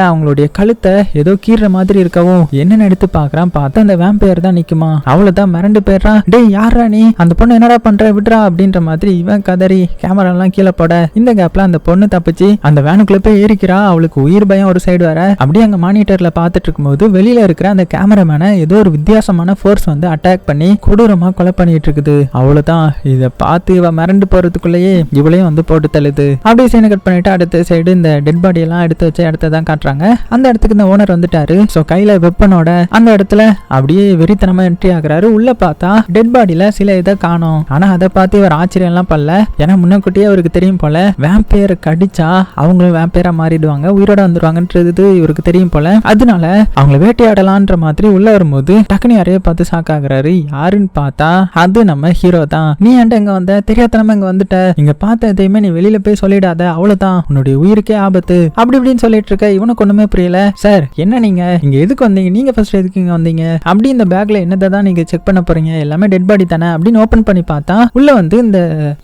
அவங்களுடைய கழுத்தை ஏதோ கீற மாதிரி இருக்கவும் என்னன்னு எடுத்து பாக்குறான். பார்த்தா அந்த வேம்பயர் தான் நிக்குமா. அவ்வளவுதான் மிரண்டு போயிடுறான். டேய் யாரா நீ, அந்த பொண்ணு என்னடா பண்ற, விடுறா அப்படின்ற மாதிரி இவன் கதறி கேமரா எல்லாம் கீழே போட, இந்த கேப்ல அந்த பொண்ணு தப்பிச்சு அந்த வேனுக்குள்ள போய் ஏறிக்கிறா. அவளுக்கு உயிர் பயம் ஒரு சைடு வர. அப்படியே அங்க மானிட்டர்ல பாத்துட்டு இருக்கும்போது வெளியில இருக்கிற அந்த கேமராமேனை ஏதோ ஒரு வித்தியாசமான ஃபோர்ஸ் வந்து அட்டாக் பண்ணி கொடூரமா கொலை பண்ணிட்டு இருக்குது. அவ்வளவுதான், இதை பார்த்து இவ மிரண்டு போறதுக்குள்ளேயே இவளையும் வந்து போட்டு தள்ளுது. அப்படியே சீனை கட் பண்ணிட்டு அடுத்த சைடு இந்த டெட் பாடி எல்லாம் எடுத்து வச்ச இடத்த தான் காட்டுறாங்க. அந்த இடத்துக்கு இந்த ஓனர் வந்துட்டாரு. சோ கையில வெப்பனோட அந்த இடத்துல அப்படியே வெறித்தனமா என்ட்ரி ஆகுறாரு. உள்ள பார்த்தா டெட் பாடியில சில இதை காணோம். ஆனா அதை பார்த்து இவர் ஆச்சரியம் எல்லாம் பண்ணல. ஏன்னா முன்னக்கூட்டியே அவருக்கு தெரியும் போல, வேம்பயர் கடிச்சா அவங்களும் வேம்பயரா மாறிடுவாங்க, உயிரோட வந்துருவாங்கன்றது இவருக்கு தெரியும் போல. அதனால அவங்களை வேட்டையாடலான்ற மாதிரி உள்ள வரும்போது டக்குனு யாரையோ பார்த்து ஷாக் ஆகுறாரு. யாருன்னு பார்த்தா அது நம்ம ஹீரோ தான். நீ ஏன்டா இங்க வந்த, தெரியாதனமா இங்க வந்துட்ட, இங்க பார்த்த எதையுமே நீ வெளியில போய் சொல்லிடாத, அவ்வளவுதான் உன்னுடைய உயிருக்கே ஆபத்து அப்படி இப்படின்னு சொல்லிட்டு இருக்க. இவனுக்கு ஒண்ணுமே புரியல. சார் என்ன நீங்க இங்க எதுக்கு வந்தீங்க, நீங்க ஃபர்ஸ்ட் எதுக்கு இங்க வந்தீங்க, அப்படி இந்த பேக்ல என்னதான் நீங்க செக் பண்ண போறீங்க, எல்லாமே டெட் பாடி தானே அப்படின்னு ஓபன் பண்ணி பார்த்தா உள்ள வந்து இந்த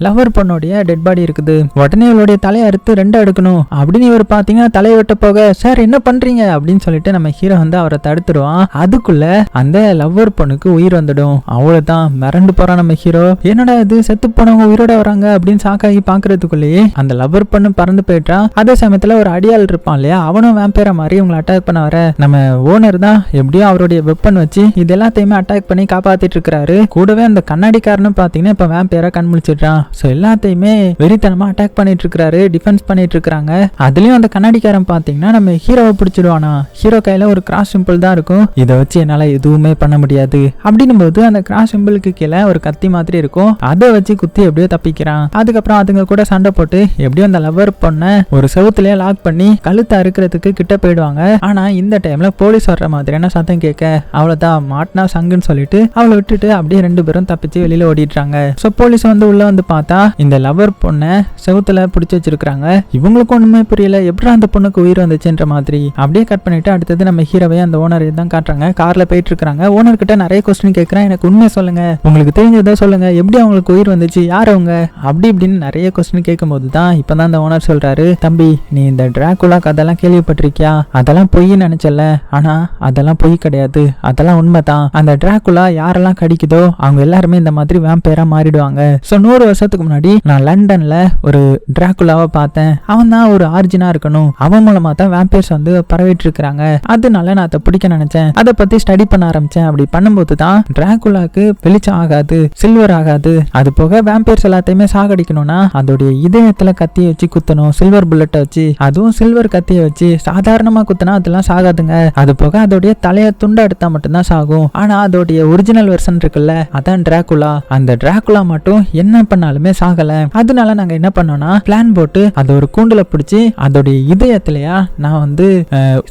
லவர் பொண்ணுடைய டெட் பாடி இருக்குது. உடனே இவளுடைய தலையை அறுத்து 2 எடுக்கணும் அப்படின்னு இவர் பாத்தீங்கன்னா தலையை வெட்ட போக, சார் என்ன பண்றீங்க அப்படின்னு சொல்லிட்டு நம்ம ஹீரோ வந்து அவரை தடுத்துருவான். அதுக்குள்ள அந்த லவ்வர் பொண்ணுக்கு உயிர் வந்துடும். அவ்வளவுதான், மிரண்டு போறான் நம்ம ஹீரோ. என்னடா இது, செத்து போனவங்க உயிரோட வராங்க அப்படின்னு சாக்காகி பாக்குறதுக்குள்ளேயே அந்த லவ்வர் பொண்ணு பறந்து போயிட்டான். அதே சமயத்துல ஒரு அடியாள் இருப்பான் இல்லையா, அவனும் வேம்பயரா மாதிரி இவங்களை அட்டாக் பண்ண வர நம்ம ஓனர் தான் எப்படியோ அவருடைய வெப்பன் வச்சு இது எல்லாத்தையுமே அட்டாக் பண்ணி காப்பாத்திட்டு இருக்காரு. கூடவே அந்த கண்ணாடிக்காரனும் பாத்தீங்கன்னா இப்ப வேம்பயரா கண் முழிச்சிட்டான். சோ எல்லாத்தையுமே வெறித்தனமா அட்டாக் பண்ணிட்டு இருக்காரு, டிஃபென்ஸ் பண்ணிட்டு இருக்காங்க. அதுலயும் அந்த கண்ணாடிக்காரன் பாத்தீங்கன்னா நம்ம ஹீரோவை பிடிச்சிடுவானா. ஹீரோ கையில ஒரு கிராஸ் சிம்பிள் தான் இருக்கும். இதை வச்சு என்னால எதுவுமே பண்ண முடியாது அப்படின்னும் போது அந்த கிராஸ் சிம்பிளுக்கு கீழே ஒரு கத்தி மாதிரி இருக்கும். அதை வச்சு குத்தி எப்படியோ தப்பிக்கிறான். அதுக்கப்புறம் அதுங்க கூட சண்டை போட்டு எப்படியோ அந்த லவர் பொண்ண ஒரு செவுத்துலயே லாக் பண்ணி கழுத்தை அறுக்கிறதுக்கு கிட்ட போயிடுவாங்க. ஆனா இந்த டைம்ல போலீஸ் வர்ற மாதிரியான சத்தம் கேட்க அவ்வளவுதான், மாட்டினா சங்குன்னு சொல்லிட்டு அவளை விட்டுட்டு அப்படியே 2 பேரும் தப்பிச்சு வெளியில ஓடிடுறாங்க. சோ போலீஸ் வந்து உள்ள வந்து பார்த்தா இந்த லவர் பொண்ண செவுத்துல பிடிச்சு வச்சிருக்காங்க. இவங்களுக்கு ஒண்ணுமே புரியல, எப்படி அந்த பொண்ணுக்கு உயிர் வந்துச்சுன்ற மாதிரி. அப்படியே கட் பண்ணிட்டு அடுத்தது நம்ம ஹீரோவை அந்த ஓனர் தான் காட்டுறாங்க. கார்ல போயிட்டு இருக்காங்க. ஓனர் கிட்ட நிறைய கொஸ்டின் கேட்கறேன், எனக்கு உண்மை சொல்லுங்க, உங்களுக்கு தெரிஞ்சதை சொல்லுங்க, எப்படி அவங்களுக்கு உயிர் வந்துச்சு, யார் அவங்க அப்படி இப்படின்னு நிறைய கொஸ்டின் கேட்கும் போது தான் இப்பதான் அந்த ஓனர் சொல்றாரு, தம்பி நீ இந்த டிராகுலா கதெல்லாம் கேள்விப்பட்டிருக்கியா, அதெல்லாம் பொய் நினைச்சல, ஆனா அதெல்லாம் பொய் கிடையாது, அதெல்லாம் உண்மைதான். அந்த டிராகுலா யாரெல்லாம் கடிக்குதோ அவங்க எல்லாருமே இந்த மாதிரி வேம்பயரா மாறிடுவாங்க. சோ 100 வருஷத்துக்கு முன்னாடி நான் லண்டன்ல ஒரு டிராகுலாவை பார்த்தேன். அவன் தான் ஒரு ஆர்ஜினா இருக்கணும், அவன் மூலமா தான் வேம்பயர்ஸ் வந்து பரவிட்டு இருக்காங்க. அதனால நான் அதை பிடிக்க நினைச்சேன், அதை பத்தி ஸ்டடி பண்ண ஆரம்பிச்சேன். அப்படி பண்ணும்போது தான் டிராகுலாக்கு வெளிச்சம் ஆகாது, சில்வர் ஆகாது. அது போக வேம்பயர்ஸ் எல்லாத்தையுமே சாகடிக்கணும்னா அதோடைய இதயத்துல கத்தியை வச்சு குத்தணும், சில்வர் புல்லட்டை வச்சு. அதுவும் சில்வர் கத்தியை வச்சு சாதாரணமா குத்தினா அதெல்லாம் சாகாதுங்க. அது போக அதோடைய தலைய துண்டை எடுத்தா மட்டும்தான் சாகும். ஆனா அதோடைய ஒரிஜினல் வெர்ஷன் இருக்குல்ல, அதான் டிராகுலா. அந்த டிராகுலா மட்டும் என்ன பண்ணாலுமே சாகல. அதனால நாங்க என்ன பண்ணோம்னா பிளான் போட்டு அதை ஒரு கூண்டுல பிடிச்சி அதோடைய இதயத்திலயா நான் வந்து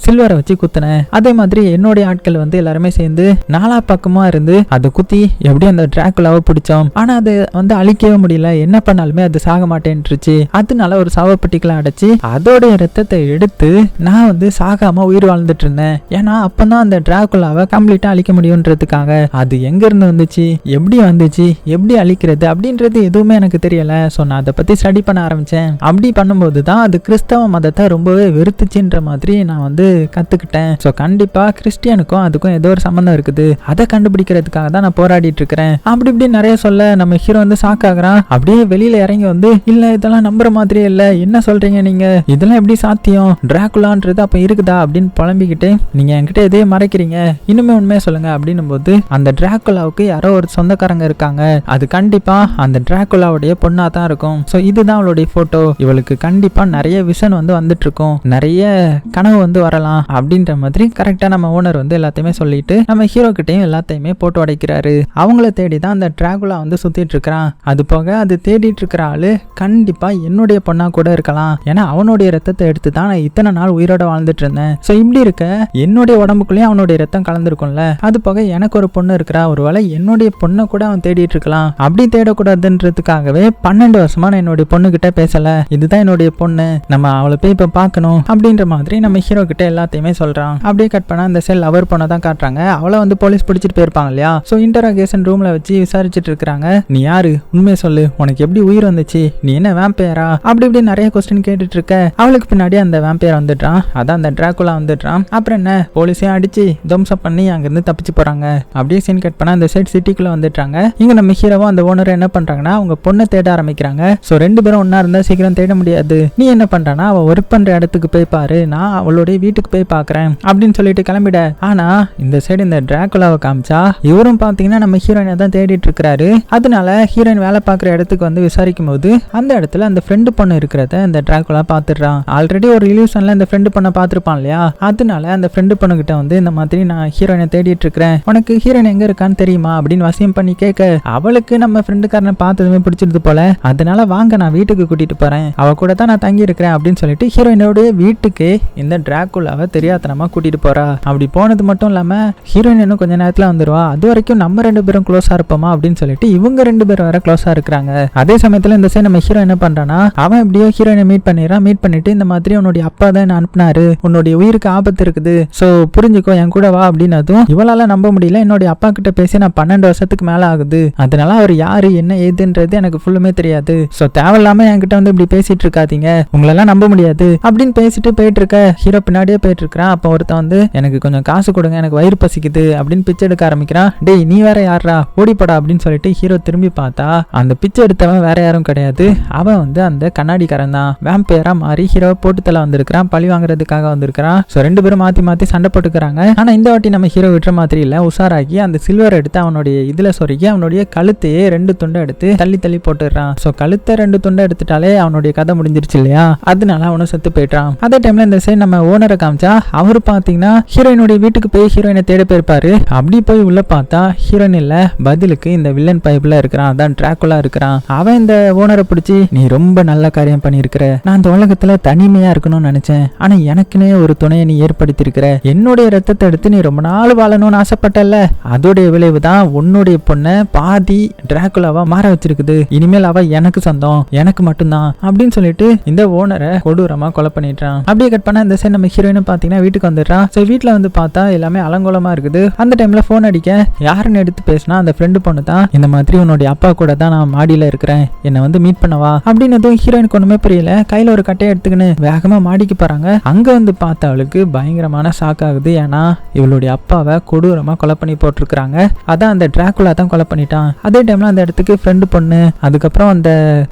சில்வரை வச்சு குத்தினேன். அதே மாதிரி என்னுடைய ஆட்கள் வந்து எல்லாருமே சேர்ந்து 4 பக்கமா இருந்து அதை குத்தி எப்படி அந்த டிராகுலாவை பிடிச்சோம். ஆனா அது வந்து அழிக்கவே முடியல, என்ன பண்ணாலுமே அது சாக மாட்டேன்ருச்சு. அதனால ஒரு சவப்பெட்டிக்குள்ள அடைச்சி அதோடைய ரத்தத்தை எடுத்து நான் வந்து சாகாம உயிர் வாழ்ந்துட்டு இருந்தேன். ஏன்னா அப்பதான் அந்த டிராகுலாவை கம்ப்ளீட்டா அழிக்க முடியும்ன்றதுக்காக. அது எங்க இருந்து வந்துச்சு, எப்படி வந்துச்சு, எப்படி அழிக்கிறது அப்படின்றது எதுவுமே எனக்கு தெரியல. சோ நான் அதை பத்தி ஸ்டடி பண்ண ஆரம்பிச்சேன். அப்படி பண்ணும்போது தான் அது கிறிஸ்தவ மதத்தை ரொம்பவே வெறுத்துச்சுன்ற மாதிரி நான் வந்து கத்துக்கிட்டேன். சோ கண்டிப்பா கிறிஸ்டியனுக்கும் அதுக்கும் ஏதோ ஒரு சம்பந்தம் இருக்குது, அதை கண்டுபிடிக்கிறதுக்காக தான் நான் போராடிட்டு இருக்கிறேன். அப்படி இப்படி நிறைய சொல்ல நம்ம ஹீரோ வந்து ஷாக் ஆகுறான். அப்படியே வெளியில இறங்கி வந்து இல்ல இதெல்லாம் நம்புற மாதிரியே இல்ல, என்ன சொல்றீங்க நீங்க, இதெல்லாம் எப்படி சாத்தியம், டிராகுலான்றது அப்ப இருக்குதா அப்படின்னு புலம்பிக்கிட்டு நீங்க என்கிட்ட எதையே மறைக்கிறீங்க, இன்னுமே உண்மையை சொல்லுங்க அப்படின்னும் போது அந்த டிராகுலாவுக்கு யாரோ ஒரு சொந்தக்காரங்க இருக்காங்க, அது கண்டிப்பா அந்த டிராகுலாவுடைய பொண்ணா தான் இருக்கும். சோ இதுதான் அவளுடைய போட்டோ, இவளுக்கு கண்டிப்பா நிறைய விஷன் வந்துட்டு இருக்கும், நிறைய கனவு வரலாம் அப்படின்ற மாதிரி கரெக்டா நம்ம ஓனர் எல்லாத்தையுமே சொல்லிட்டு நம்ம ஹீரோ கிட்டையும் எல்லாத்தையுமே போட்டு உடைக்கிறாரு. அவங்கள தேடி தான் அந்த டிராகுலா சுத்திட்டு இருக்கிறான். அது போக அது தேடிட்டு இருக்கிற ஆளு கண்டிப்பா என்னுடைய பொண்ணா கூட இருக்கலாம், ஏன்னா அவனுடைய ரத்தத்தை எடுத்து தான் நான் இத்தனை நாள் உயிரோட வாழ்ந்துட்டு இருந்தேன். சோ இப்படி இருக்க என்னுடைய உடம்புக்குள்ளேயும் அவனுடைய ரத்தம் கலந்துருக்கும்ல, அது போக எனக்கு ஒரு பொண்ணு இருக்கிறா, ஒருவேளை என்னுடைய பொண்ணை கூட அவன் தேடிட்டு இருக்கலாம். அப்படி தேடக்கூடாதுன்றதுக்காகவே 12 வருஷமா நான் என்னுடைய பொண்ணு கிட்ட பேசல, இதுதான் என்னுடைய பொண்ணு, நம்ம அவளை போய் இப்ப பார்க்கணும் அப்படின்ற மாதிரி நம்ம ஹீரோ கிட்ட எல்லாத்தையுமே சொல்றான். அப்படியே கட் பண்ணா அந்த செல் அவர் பொண்ணை தான் காட்டுறாங்க. அவளை போலீஸ் பிடிச்சிட்டு போயிருப்பாங்க இல்லையா. சோ இன்டராகேஷன் ரூம்ல வச்சு விசாரிச்சுட்டு இருக்காங்க. நீ யாரு, உண்மையை சொல்லு, உனக்கு எப்படி உயிர் வந்துச்சு, நீ என்ன வேம்பையரா, அப்படி இப்படி நிறைய கொஸ்டின் கேட்டுட்டு இருக்க. அவளுக்கு பின்னாடி அந்த வேம்பையர் வந்துட்டான், அதான் அந்த டிராகுலா வந்துட்டான். அப்புறம் என்ன, போலீஸையும் அடிச்சு தம்சப் பண்ணி அங்கிருந்து தப்பிச்சு போறாங்க. அப்படியே சீன் கட் பண்ணா அந்த சைட் சிட்டிக்குள்ள வந்துட்டாங்க. இங்க நம்ம ஹீரோவும் அந்த ஓனர் என்ன பண்றாங்கன்னா அவங்க பொண்ணை தேட ஆரம்பிக்கிறாங்க. சோ 2 பேரும் ஒன்னா இருந்தா சீக்கிரம் தேட முடியாது, நீ என்ன பண்றானா அவ ஒர்க் பண்ற இடத்துக்கு போய் பாரு, நான் அவளுடைய வீட்டுக்கு போய் பாக்குறேன் அப்படின்னு சொல்லிட்டு கிளம்பிட. ஆனா இந்த சைடு இந்த டிராகுலாவை காமிச்சா இவரும் பாத்தீங்கன்னா நம்ம ஹீரோயினை தான் தேடிட்டு இருக்கிறாரு. அதனால ஹீரோயின் வேலை பார்க்குற இடத்துக்கு விசாரிக்கும் போது அந்த இடத்துல அந்த ஃப்ரெண்டு பொண்ணு இருக்கிறத இந்த டிராகுலா பாத்துடுறான். ஆல்ரெடி ஒரு இல்யூஷன்ல இந்த ஃப்ரெண்டு பொண்ணை பாத்துருப்பான் இல்லையா, அதனால அந்த ஃப்ரெண்டு பொண்ணு கிட்ட இந்த மாதிரி நான் ஹீரோயினை தேடிட்டு இருக்கிறேன், உனக்கு ஹீரோயின் எங்க இருக்கான்னு தெரியுமா அப்படின்னு வசியம் பண்ணி கேட்க, அவளுக்கு நம்ம ஃப்ரெண்டுக்காரனை பார்த்ததுமே பிடிச்சிருது போல, அதனால வாங்க நான் வீட்டுக்கு கூட்டிட்டு போறேன், அவ கூட தான் நான் தங்கி இருக்கிறேன் அப்படின்னு சொல்லிட்டு ஹீரோயினோட வீட்டுக்கு இந்த டிராகுலாவை தெரியாதனமா கூட்டிட்டு போறா. அப்படி போனது மட்டும் இல்லாம ஹீரோயின் இன்னும் கொஞ்ச நேரத்துல வந்துருவா, அது வரைக்கும் நம்ம 2 பேரும் க்ளோஸா இருப்போமா அப்படின்னு சொல்லிட்டு இவங்க 2 பேரும் வேற க்ளோஸா இருக்கிறாங்க. அதே சமயத்துல இந்த சைடு நம்ம ஹீரோ என்ன பண்றானா அவன் எப்படியோ ஹீரோயினை மீட் பண்ணிடுறான். மீட் பண்ணிட்டு இந்த மாதிரி உன்னுடைய அப்பா தான் அனுப்பினாரு, உன்னுடைய உயிருக்கு ஆபத்து இருக்குது, சோ புரிஞ்சுக்கோ என் கூட வா அப்படின்னதும் இவளால நம்ப முடியல. என்னுடைய அப்பா கிட்ட பேசி நான் 12 வருஷத்துக்கு மேல ஆகுது, அதனால அவர் யாரு என்ன ஏதுன்றது எனக்கு ஃபுல்லுமே தெரியாது, சோ தேவையில்லாம என்கிட்ட இப்படி பேசிட்டு இருக்காதீங்க, உங்களெல்லாம் நம்ப முடியாது அப்படின்னு பேசிட்டு போயிட்டு இருக்க ஹீரோ பின்னாடியே போயிட்டு இருக்கிறான். அப்ப ஒருத்தன் எனக்கு கொஞ்சம் காசு கொடுங்க, எனக்கு வயிறு பசிக்குது அப்படின்னு பிச்சை எடுக்க ஆரம்பிக்கிறான். டேய் நீ வேற யாரா, ஓடிப்படா அப்படின்னு சொல்லிட்டு ஹீரோ திரும்பி பார்த்தா அந்த பிச்சை எடுத்தவன் வேற யாரும் கிடையாது, அவன் அந்த கண்ணாடிக்காரன் தான். வேம்பையரா மாறி ஹீரோ போட்டு தலை வந்திருக்கான், பழி வாங்குறதுக்காக வந்திருக்கான். சோ 2 பேரும் மாத்தி மாத்தி சண்டை போட்டுக்கிறாங்க. ஆனா இந்த வாட்டி நம்ம ஹீரோ விட்டுற மாதிரி இல்ல, உஷாராகி அந்த சில்வர் எடுத்து அவனுடைய இதுல சொருகி அவனுடைய கழுத்தையே 2 துண்டை எடுத்து தள்ளி தள்ளி போட்டுறான். சோ கழுத்தை 2 துண்டை எடுத்துட்டாலே அவனுடைய கதை முடிஞ்சிருச்சு இல்லையா, அதனால அவனும் செத்து போயிட்டான். அதே டைம்ல இந்த சைடு நம்ம ஓனரை காமிச்சா அவரு பாத்தீங்கன்னா ஹீரோயினுடைய வீட்டுக்கு போய் ஹீரோயினை தேட போயிருப்பாரு. அப்படி போய் உள்ள பார்த்தா ஹீரோயின் இல்ல, பதிலுக்கு இந்த வில்லன் பைப்ல இருக்கிறான், அதான் டிராகுலா இருக்கிறான். அவன் இந்த ஓனரை பிடிச்சி நீ ரொம்ப நல்ல காரியம் பண்ணிருக்கிற, நான் இந்த உலகத்துல தனிமையா இருக்கணும்னு நினைச்சேன், ஆனா எனக்குன்னே ஒரு துணையை நீ ஏற்படுத்தி இருக்கிற, என்னுடைய ரத்தத்தை எடுத்து நீ ரொம்ப நாள் வாழணும்னு ஆசைப்பட்டல, அதோடைய விளைவு தான் உன்னுடைய பொண்ணை பாதி டிராகுலாவா மாற வச்சிருக்குது, இனிமேல் அவ எனக்கு சொந்தம், எனக்கு மட்டும்தான் அப்படின்னு சொல்லிட்டு இந்த ஓனரை கொடூரமா கொலை பண்ணிட்டான். அப்படியே கட் பண்ண இந்த சைடு நம்ம ஹீரோயின் பாத்தீங்கன்னா வீட்டுக்கு வந்துடுறான். சோ வீட்டுல பார்த்தா எல்லாமே அலங்கோலமா இருக்குது. அந்த டைம்ல போன் அடிக்க யாருன்னு எடுத்து பேசினா அந்த ஃப்ரெண்டு பொண்ணு தான், இந்த மாதிரி உன்னுடைய அப்பா கூட தான் நான் மாடியில இருக்கிறேன், என்ன மீட் பண்ணவா அப்படின்னு ஹீரோயினுக்கு ஒண்ணுமே புரியல. கையில ஒரு கட்டையை எடுத்துக்கின்னு வேகமா மாடிக்கு போறாங்க. அங்க பார்த்தா அவளுக்கு பயங்கரமான ஷாக் ஆகுது, ஏன்னா இவளுடைய அப்பாவை கொடூரமா கொலை பண்ணி போட்டிருக்காங்க, அதான் அந்த டிராகுலா தான் கொலை பண்ணிட்டான். அதே டைம்ல அந்த இடத்துக்கு ஃப்ரெண்டு பொண்ணு, அதுக்கப்புறம் அந்த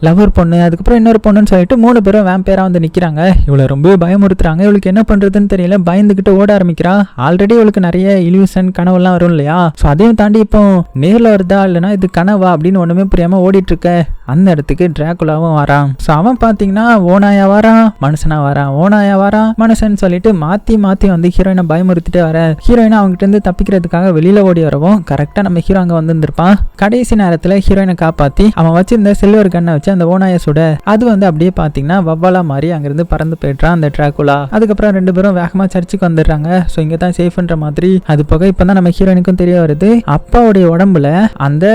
லவர் பொண்ணு, அதுக்கப்புறம் இன்னொரு பொண்ணுன்னு சொல்லிட்டு 3 பேரும் வேம்பையரா நிக்கிறாங்க. இவளை ரொம்ப பயமுறுத்துறாங்க. இவளுக்கு என்ன பண்றதுன்னு தெரியல, பயந்துகிட்டு ஓட ஆரம்பிக்கிறா. ஆல்ரெடி இவளுக்கு நிறைய இல்யூஷன் கனவுலாம் வரும் இல்லையா, சோ அதையும் தாண்டி இப்போ நேர்ல வருதா இல்லைன்னா இது கனவா அப்படின்னு ஒண்ணுமே புரியாம ஓடிட்டு இருக்க அந்த இடத்துக்கு டிராகுலாவும் வரான். சோ அவன் பாத்தீங்கன்னா ஓனாயா வரான், மனுஷனா வரான், ஓனாயா வரான், மனுஷன் சொல்லிட்டு மாத்தி மாத்தி ஹீரோயினை பயமுறுத்திட்டே வர, ஹீரோயினை அவங்ககிட்ட இருந்து தப்பிக்கிறதுக்காக வெளியில ஓடி வரவும் கரெக்டா நம்ம ஹீரோ அங்க வந்திருப்பான். கடைசி நேரத்துல ஹீரோயினை காப்பாத்தி அவன் வச்சிருந்த சில்வர் கண்ணை வச்சு அந்த ஓனாய சுட, அது அப்படியே பாத்தீங்கன்னா வவ்வாலா மாதிரி அங்கிருந்து பறந்து போயிடுறான் அந்த டிராகுலா. அதுக்கப்புறம் 2 பேரும் வேகமா சர்ச்சுக்கு வந்துடுறாங்க. சோ இங்க தான் சேஃப்ன்ற மாதிரி. அது போக இப்பதான் நம்ம ஹீரோயினுக்கும் தெரிய வருது, அப்பாவுடைய உடம்புல அந்த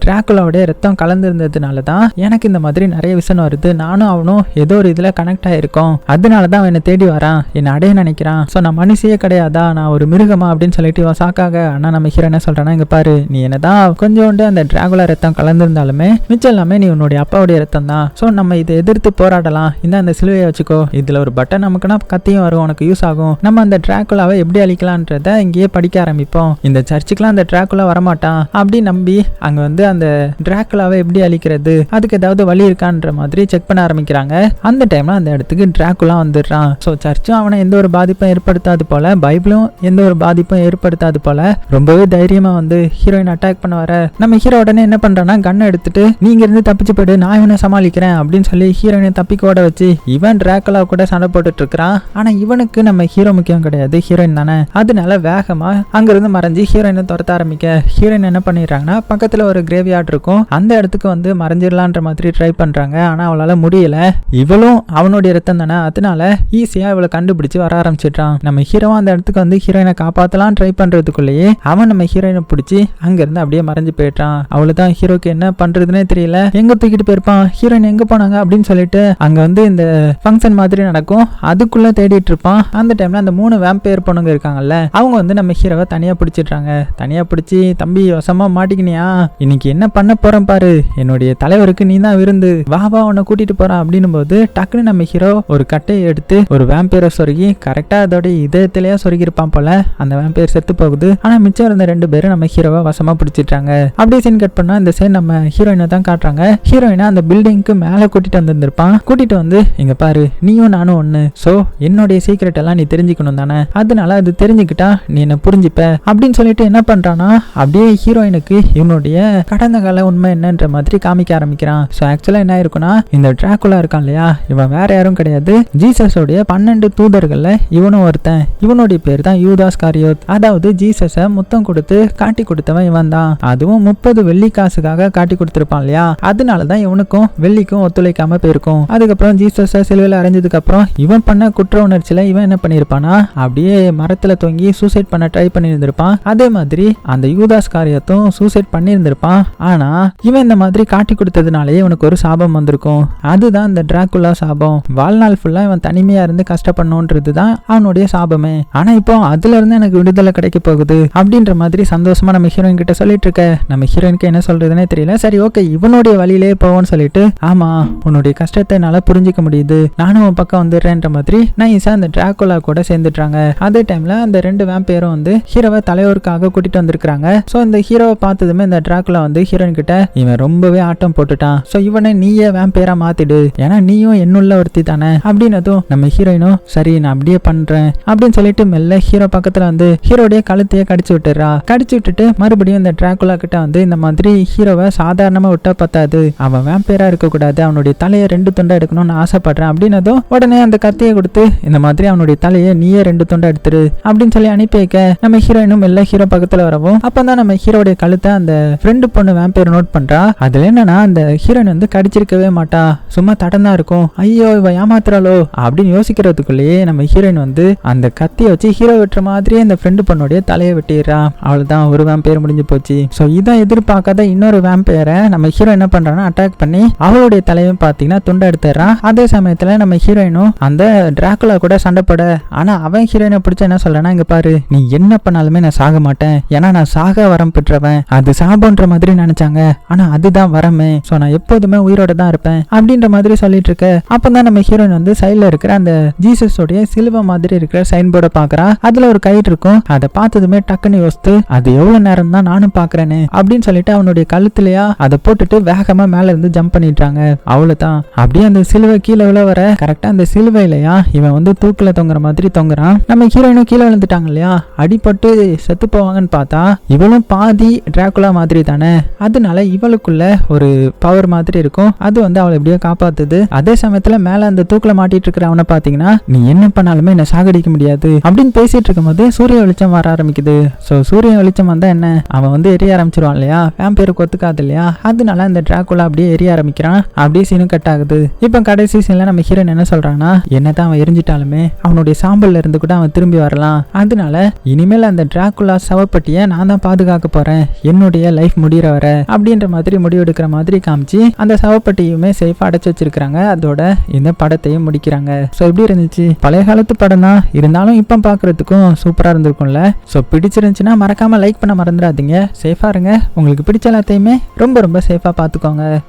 டிராகுலாவுடைய ரத்தம் கலந்துருந்ததுனால தான் எனக்கு இந்த மாதிரி நிறைய விஷயம் வருது, நானும் அவனும் ஏதோ ஒரு இதுல கனெக்ட் ஆயிருக்கோம், அதனாலதான் அவன் என்ன தேடி வரான், என்ன அடைய நினைக்கிறான், சோ நான் மனுஷியே கிடையாதா, நான் ஒரு மிருகமா அப்படின்னு சொல்லிட்டு இவன் சாக்காக. ஆனா நம்ம ஹீரோ என்ன சொல்றானா, இங்க பாரு நீ என்னதான் கொஞ்சோண்டு அந்த டிராகுலா ரத்தம் கலந்திருந்தாலுமே மிச்சம் எல்லாமே நீ உன்னுடைய அப்பாவுடைய ரத்தம் தான், சோ நம்ம இதை எதிர்த்து போராடலாம், இந்த அந்த சிலுவையை வச்சுக்கோ, இதுல ஒரு பட்டன் நமக்குன்னா கத்தியும் வரும், உனக்கு யூஸ் ஆகும், நம்ம அந்த டிராகுலாவை எப்படி அழிக்கலான்றத இங்கேயே படிக்க ஆரம்பிப்போம், இந்த சர்ச்சுக்குலாம் அந்த டிராகுலா வரமாட்டான் அப்படி நம்பி அங்க அந்த டிராகுலாவை எப்படி அழிக்கிறது, அதுக்கு ஏதாவது வழி இருக்கான்ற மாதிரி செக் பண்ண ஆரம்பிக்கிறாங்க. அந்த டைம்ல அந்த இடத்துக்கு டிராகுலா வந்துடுறான். ஸோ சர்ச்சும் அவனை எந்த ஒரு பாதிப்பும் ஏற்படுத்தாது போல, பைபிளும் எந்த ஒரு பாதிப்பும் ஏற்படுத்தாது போல ரொம்பவே தைரியமா வந்து ஹீரோயின் அட்டாக் பண்ண வர நம்ம ஹீரோ உடனே என்ன பண்றான்னா கண்ணை எடுத்துட்டு நீங்க இருந்து தப்பிச்சு போயிடு, நான் இவனை சமாளிக்கிறேன் அப்படின்னு சொல்லி ஹீரோயினை தப்பிக்க ஓட வச்சு இவன் டிராகுலா கூட சண்டை போட்டுட்டு இருக்கிறான். ஆனா இவனுக்கு நம்ம ஹீரோ முக்கியம் கிடையாது, ஹீரோயின் தானே. அதனால வேகமா அங்கிருந்து மறைஞ்சு ஹீரோயினை துரத்த ஆரம்பிக்க ஹீரோயின் என்ன பண்ணிடுறாங்கன்னா பக்கத்துல ஒரு கிரேவியார்ட் இருக்கும், அந்த இடத்துக்கு வந்து மறைஞ்சிடலான்ற மாதிரி ட்ரை பண்றாங்க. ஆனா அவளால முடியல. இவளும் அவனுடைய ரத்தம் தானே, அதனால ஈஸியா இவளை கண்டுபிடிச்சு வர ஆரம்பிச்சிட்டான். நம்ம ஹீரோ அந்த இடத்துக்கு வந்து ஹீரோயினை காப்பாத்தலாம் ட்ரை பண்றதுக்குள்ளேயே அவன் நம்ம ஹீரோயினை பிடிச்சி அங்கிருந்து அப்படியே மறைஞ்சு போயிட்டான். அவ்வளவுதான், ஹீரோக்கு என்ன பண்றதுன்னே தெரியல, எங்க தூக்கிட்டு போயிருப்பான், ஹீரோயின் எங்க போனாங்க அப்படின்னு சொல்லிட்டு அங்க வந்து இந்த ஃபங்க்ஷன் மாதிரி நடக்கும், அதுக்குள்ள தேடிட்டு இருப்பான். அந்த டைம்ல அந்த 3 வேம்பயர் பொண்ணுங்க இருக்காங்கல்ல, அவங்க வந்து நம்ம ஹீரோவை தனியா பிடிச்சிடுறாங்க. தனியா பிடிச்சி தம்பி வசமா மாட்டிக்கினியா, இன்னைக்கு என்ன பண்ண போறேன் பாரு, என்னுடைய தலைவருக்கு நீ தான் விருந்து, வா வா உன்னை கூட்டிட்டு போறான் அப்படின்னும் போது டக்குன்னு நம்ம ஹீரோ ஒரு கட்டையை எடுத்து ஒரு வேம்பயரை சொருகி கரெக்டா அதோட இதயத்திலேயே சொருகி இருப்பான் போல. அந்த வேம்பயர் செத்து போகுது. ஆனா மிச்சம் இருந்த 2 பேரும் நம்ம ஹீரோவை வசமா பிடிச்சிட்டாங்க. அப்படியே சீன் கட் பண்ணா இந்த சைடு நம்ம ஹீரோயினை தான் காட்டுறாங்க. ஹீரோயினை அந்த பில்டிங்க்கு மேல கூட்டிட்டு வந்திருப்பான். கூட்டிட்டு வந்து இங்க பாரு, நீயும் நானும் ஒண்ணு, சோ என்னுடைய சீக்ரெட் எல்லாம் நீ தெரிஞ்சுக்கணும் தானே, அதனால அது தெரிஞ்சுக்கிட்டா நீ என்ன புரிஞ்சுப்ப அப்படின்னு சொல்லிட்டு என்ன பண்றானா அப்படியே ஹீரோயினுக்கு இவனுடைய கடந்த கால உண்மை என்னன்ற மாதிரி காமிக்க ஆரம்பிக்கிறான். சோ ஆக்சுவலா என்ன இருக்குன்னா இந்த டிராகுலா இருக்கான் இல்லையா, இவன் வேற யாரும் கிடையாது, ஜீசஸோடைய 12 தூதர்கள்ல இவனும் ஒருத்தன். இவனுடைய பேர் தான் யூதாஸ் காரியோத். அதாவது ஜீசஸ முத்தம் கொடுத்து காட்டி கொடுத்தவன் இவன் தான். அதுவும் 30 வெள்ளி காசுக்காக காட்டி கொடுத்திருப்பான் இல்லையா, அதனாலதான் இவனுக்கும் வெள்ளிக்கும் ஒத்துழைக்காம போயிருக்கும். அதுக்கப்புறம் ஜீசஸ சிலுவையில அரைஞ்சதுக்கு அப்புறம் இவன் பண்ண குற்ற உணர்ச்சியில இவன் என்ன பண்ணிருப்பானா அப்படியே மரத்துல தொங்கி சூசைட் பண்ண ட்ரை பண்ணி இருந்திருப்பான். அதே மாதிரி அந்த யூதாஸ் காரியத்தும் சூசைட் பண்ணி இருந்திருப்பான். ஆனா இவன் இந்த மாதிரி காட்டி கொடுத்ததுனாலேயே இவனுக்கு ஒரு சாபம் வந்திருக்கும். அதுதான் இந்த டிராகுலா சாபம். வாழ்நாள் ஃபுல்லா இவன் தனிமையா இருந்து கஷ்டப்படணும்ன்றது தான் அவனுடைய சாபமே. ஆனா இப்போ அதுல இருந்து எனக்கு விடுதலை கிடைக்க போகுது அப்படின்ற மாதிரி சந்தோஷமா நம்ம ஹீரோயின் கிட்ட சொல்லிட்டு இருக்க நம்ம ஹீரோயினுக்கு என்ன சொல்றதுன்னே தெரியல. சரி ஓகே, இவனுடைய வழியிலே போவோம்னு சொல்லிட்டு ஆமா உன்னுடைய கஷ்டத்தை என்னால புரிஞ்சிக்க முடியுது, நானும் உன் பக்கம் வந்துடுறேன்ற மாதிரி நைஸா அந்த டிராகுலா கூட சேர்ந்துட்டாங்க. அதே டைம்ல அந்த 2 வேம்பயரும் வந்து ஹீரோவை தலைவருக்காக கூட்டிட்டு வந்திருக்காங்க. சோ இந்த ஹீரோவை பார்த்ததுமே இந்த டிராகுலா வந்து ஹீரோயின் கிட்ட இவன் ரொம்பவே ஆட்டம் போட்டுட்டான், சோ இவனை நீயே வேம்பயரா மாத்திடு, ஏன்னா நீயும் என்னுள்ள ஒருத்தி தானே அப்படின்னதும் நம்ம ஹீரோயினும் சரி நான் அப்படியே பண்றேன் அப்படின்னு சொல்லிட்டு மெல்ல ஹீரோ பக்கத்துல வந்து ஹீரோடைய கழுத்தையே கடிச்சு விட்டுறா. கடிச்சு விட்டுட்டு மறுபடியும் இந்த டிராகுலா கிட்ட வந்து இந்த மாதிரி ஹீரோவை சாதாரணமா விட்டா பத்தாது, அவன் வேம்பயரா இருக்க கூடாது, அவனுடைய தலையை 2 துண்டா எடுக்கணும்னு ஆசைப்படுறேன் அப்படின்னதும் உடனே அந்த கத்தியை கொடுத்து இந்த மாதிரி அவனுடைய தலையை நீயே 2 துண்டா எடுத்துரு அப்படின்னு சொல்லி அனுப்பி வைக்க நம்ம ஹீரோயினும் மெல்ல ஹீரோ பக்கத்துல வரவும் அப்பதான் நம்ம ஹீரோடைய கழுத்தை அந்த ஃப்ரெண்டு பொண்ணு வேம்பயர் நோட் பண்றா. அதுல என்னன்னா அந்த ஹீரோயின் வந்து கடிச்சிருக்கவே மாட்டா, சும்மா தடந்தா இருக்கும். ஐயோ இவ ஏமாத்துறாளோ அப்படின்னு யோசிக்கிறதுக்குள்ளேயே நம்ம ஹீரோயின் வந்து அந்த கத்தியை வச்சு ஹீரோ வெட்டுற மாதிரியே இந்த ஃப்ரெண்டு பொண்ணுடைய தலையை வெட்டிடுறா. அவள்தான் ஒரு வேம்பயர் முடிஞ்சு போச்சு. சோ இதான் எதிர்பார்க்காத இன்னொரு வேம்பயரை நம்ம ஹீரோ என்ன பண்றான்னா அட்டாக் பண்ணி அவளுடைய தலையும் பாத்தீங்கன்னா துண்டை எடுத்துறான். அதே சமயத்துல நம்ம ஹீரோயினும் அந்த டிராகுலா கூட சண்டை போட, ஆனா அவன் ஹீரோயினை பிடிச்ச என்ன சொல்றானா இங்க பாரு நீ என்ன பண்ணாலுமே நான் சாக மாட்டேன், ஏன்னா நான் சாக வரம் பெற்றவன், அது சாபன்ற மாதிரி நினைச்சாங்க, ஆனா அதுதான் வரமே, சோ நான் எப்போதுமே உயிரோட தான் இருப்பேன் அப்படின்ற மாதிரி சொல்லிட்டு இருக்க. அப்பதான் நம்ம ஹீரோயின் வந்து சைட்ல இருக்கிற அந்த ஜீசஸோடைய சிலுவை மாதிரி இருக்கிற சைன் போர்டை பாக்குறா. அதுல ஒரு கயிறு இருக்கும், அதை பார்த்ததுமே டக்குன்னு யோசித்து அது எவ்வளவு நேரம் தான் நானும் பாக்குறேன்னு அப்படின்னு சொல்லிட்டு அவனுடைய கழுத்துலயா அதை போட்டுட்டு வேகமா மேல இருந்து ஜம்ப் பண்ணிட்டாங்க. அவ்வளவுதான், அப்படியே அந்த சிலுவை கீழே விழ வர கரெக்டா அந்த சிலுவையிலயா இவன் வந்து தூக்குல தொங்குற மாதிரி தொங்குறான். நம்ம ஹீரோயினும் கீழே விழுந்துட்டாங்க இல்லையா, அடிபட்டு செத்து போவாங்கன்னு பார்த்தா இவளும் பாதி டிராகுலா மாதிரி தானே, அதனால இவளுக்குள்ள ஒரு பவர் மாதிரி இருக்கும், அது வந்து அவளை எப்படியோ காப்பாத்துது. அதே சமயத்துல மேல அந்த தூக்குல மாட்டிட்டு இருக்கிற அவனை பாத்தீங்கன்னா நீ என்ன பண்ணாலுமே என்ன சாகடிக்க முடியாது அப்படின்னு பேசிட்டு இருக்கும் போது சூரிய வெளிச்சம் வர ஆரம்பிக்குது. சோ சூரிய வெளிச்சம் வந்தா என்ன, அவன் வந்து எரிய ஆரம்பிச்சிருவான் இல்லையா, வேம்பயருக்கு ஒத்துக்காது இல்லையா, அதனால அந்த டிராகுலா அப்படியே எரிய ஆரம்பிக்கிறான். அப்படியே சீனும் கட் ஆகுது. இப்ப கடைசி சீன்ல நம்ம ஹீரோயின் என்ன சொல்றான்னா என்னதான் அவன் எரிஞ்சிட்டாலுமே அவனுடைய சாம்பல்ல இருந்து கூட அவன் திரும்பி வரலாம், அதனால இனிமேல் அந்த டிராகுலா சவப்பட்டிய நான் தான் பாதுகாக்க போறேன் என்னுடைய லைஃப் முடிகிற வர அப்படின்ற மாதிரி முடிவெடுக்கிற மாதிரி காமிச்சு அந்த சவப்பட்டியுமே சேஃபா அடைச்சு வச்சிருக்காங்க. அதோட இந்த படத்தையும் முடிக்கிறாங்க. சோ எப்படி இருந்துச்சு, பழைய காலத்து படம் தான் இருந்தாலும் இப்ப பாக்குறதுக்கும் சூப்பரா இருந்திருக்கும்ல. சோ பிடிச்சிருந்துச்சுன்னா மறக்காம லைக் பண்ண மறந்துடாதீங்க. சேஃபா இருங்க, உங்களுக்கு பிடிச்ச எல்லாத்தையுமே ரொம்ப ரொம்ப சேஃபா பாத்துக்கோங்க.